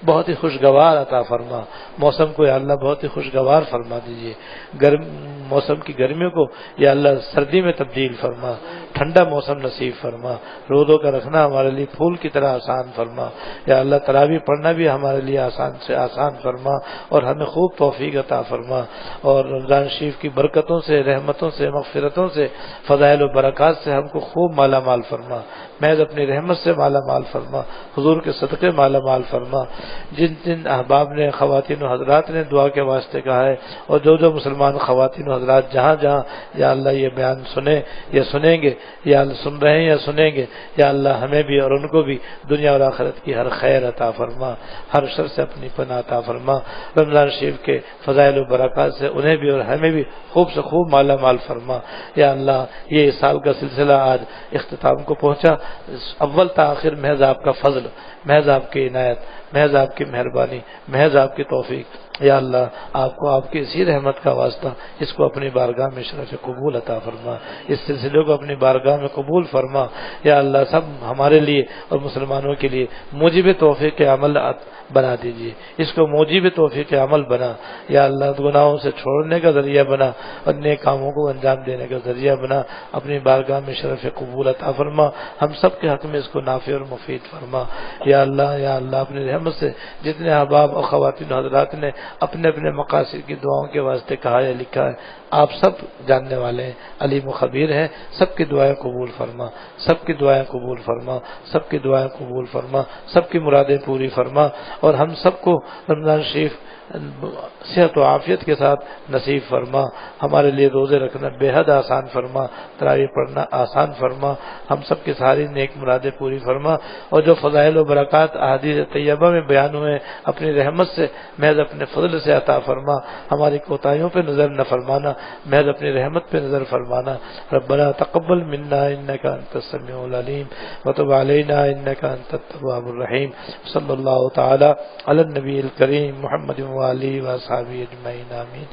بہت ہی خوشگوار عطا فرما. موسم کو یا اللہ بہت ہی خوشگوار فرما دیجیے. موسم کی گرمیوں کو یا اللہ سردی میں تبدیل فرما. ٹھنڈا موسم نصیب فرما. روزوں کا رکھنا ہمارے لیے پھول کی طرح آسان فرما. یا اللہ تراویح پڑھنا بھی ہمارے لیے آسان سے آسان فرما اور ہمیں خوب توفیق عطا فرما. اور رمضان شریف کی برکتوں سے، رحمتوں سے، مغفرتوں سے، فضائل و برکات سے ہم کو خوب مالا مال فرما. محض اپنی رحمت سے مالا مال فرما، حضور کے صدقے مالا مال فرما. جن جن احباب نے، خواتین و حضرات نے دعا کے واسطے کہا ہے، اور جو مسلمان خواتین و حضرات جہاں جہاں یا اللہ یہ بیان سنیں یا سنیں گے، یا اللہ سن رہے ہیں یا سنیں گے، یا اللہ ہمیں بھی اور ان کو بھی دنیا اور آخرت کی ہر خیر عطا فرما، ہر شر سے اپنی پناہ عطا فرما. رمضان شریف کے فضائل و برکات سے انہیں بھی اور ہمیں بھی خوب سے خوب مالا مال فرما. یا اللہ یہ اس سال کا سلسلہ آج اختتام کو پہنچا، اول تا آخر محض آپ کا فضل، محض آپ کی عنایت، محض آپ کی مہربانی، محض آپ کی توفیق. یا اللہ آپ کو آپ کی اسی رحمت کا واسطہ اس کو اپنی بارگاہ میں شرف قبول عطا فرما، اس سلسلے کو اپنی بارگاہ میں قبول فرما. یا اللہ سب ہمارے لیے اور مسلمانوں کے لیے موجب توفیق عمل بنا دیجیے، اس کو موجب توفیق عمل بنا. یا اللہ گناہوں سے چھوڑنے کا ذریعہ بنا اور نیک کاموں کو انجام دینے کا ذریعہ بنا. اپنی بارگاہ میں شرف قبول عطا فرما. ہم سب کے حق میں اس کو نافع اور مفید فرما. یا اللہ اپنی رحمت سے جتنے احباب اور خواتین حضرات نے اپنے اپنے مقاصد کی دعاؤں کے واسطے کہا یا لکھا ہے، آپ سب جاننے والے ہیں، علیم و خبیر ہیں، سب کی دعائیں قبول فرما، سب کی دعائیں قبول فرما، سب کی دعائیں قبول فرما، سب کی مرادیں پوری فرما، اور ہم سب کو رمضان شریف صحت و عافیت کے ساتھ نصیب فرما، ہمارے لیے روزے رکھنا بے حد آسان فرما، تراویح پڑھنا آسان فرما، ہم سب کی ساری نیک مرادیں پوری فرما، اور جو فضائل و برکات احادیث طیبہ میں بیان ہوئے اپنی رحمت سے محض اپنے فضل سے عطا فرما، ہماری کوتاہیوں پہ نظر نہ فرمانا، محض اپنی رحمت پہ نظر فرمانا۔ ربنا تقبل منا انک انت السمیع العلیم وتب علینا انک انت التواب الرحیم۔ صلی اللہ تعالی علی النبی الکریم محمد وآلہ وصحبہ اجمعین، آمین۔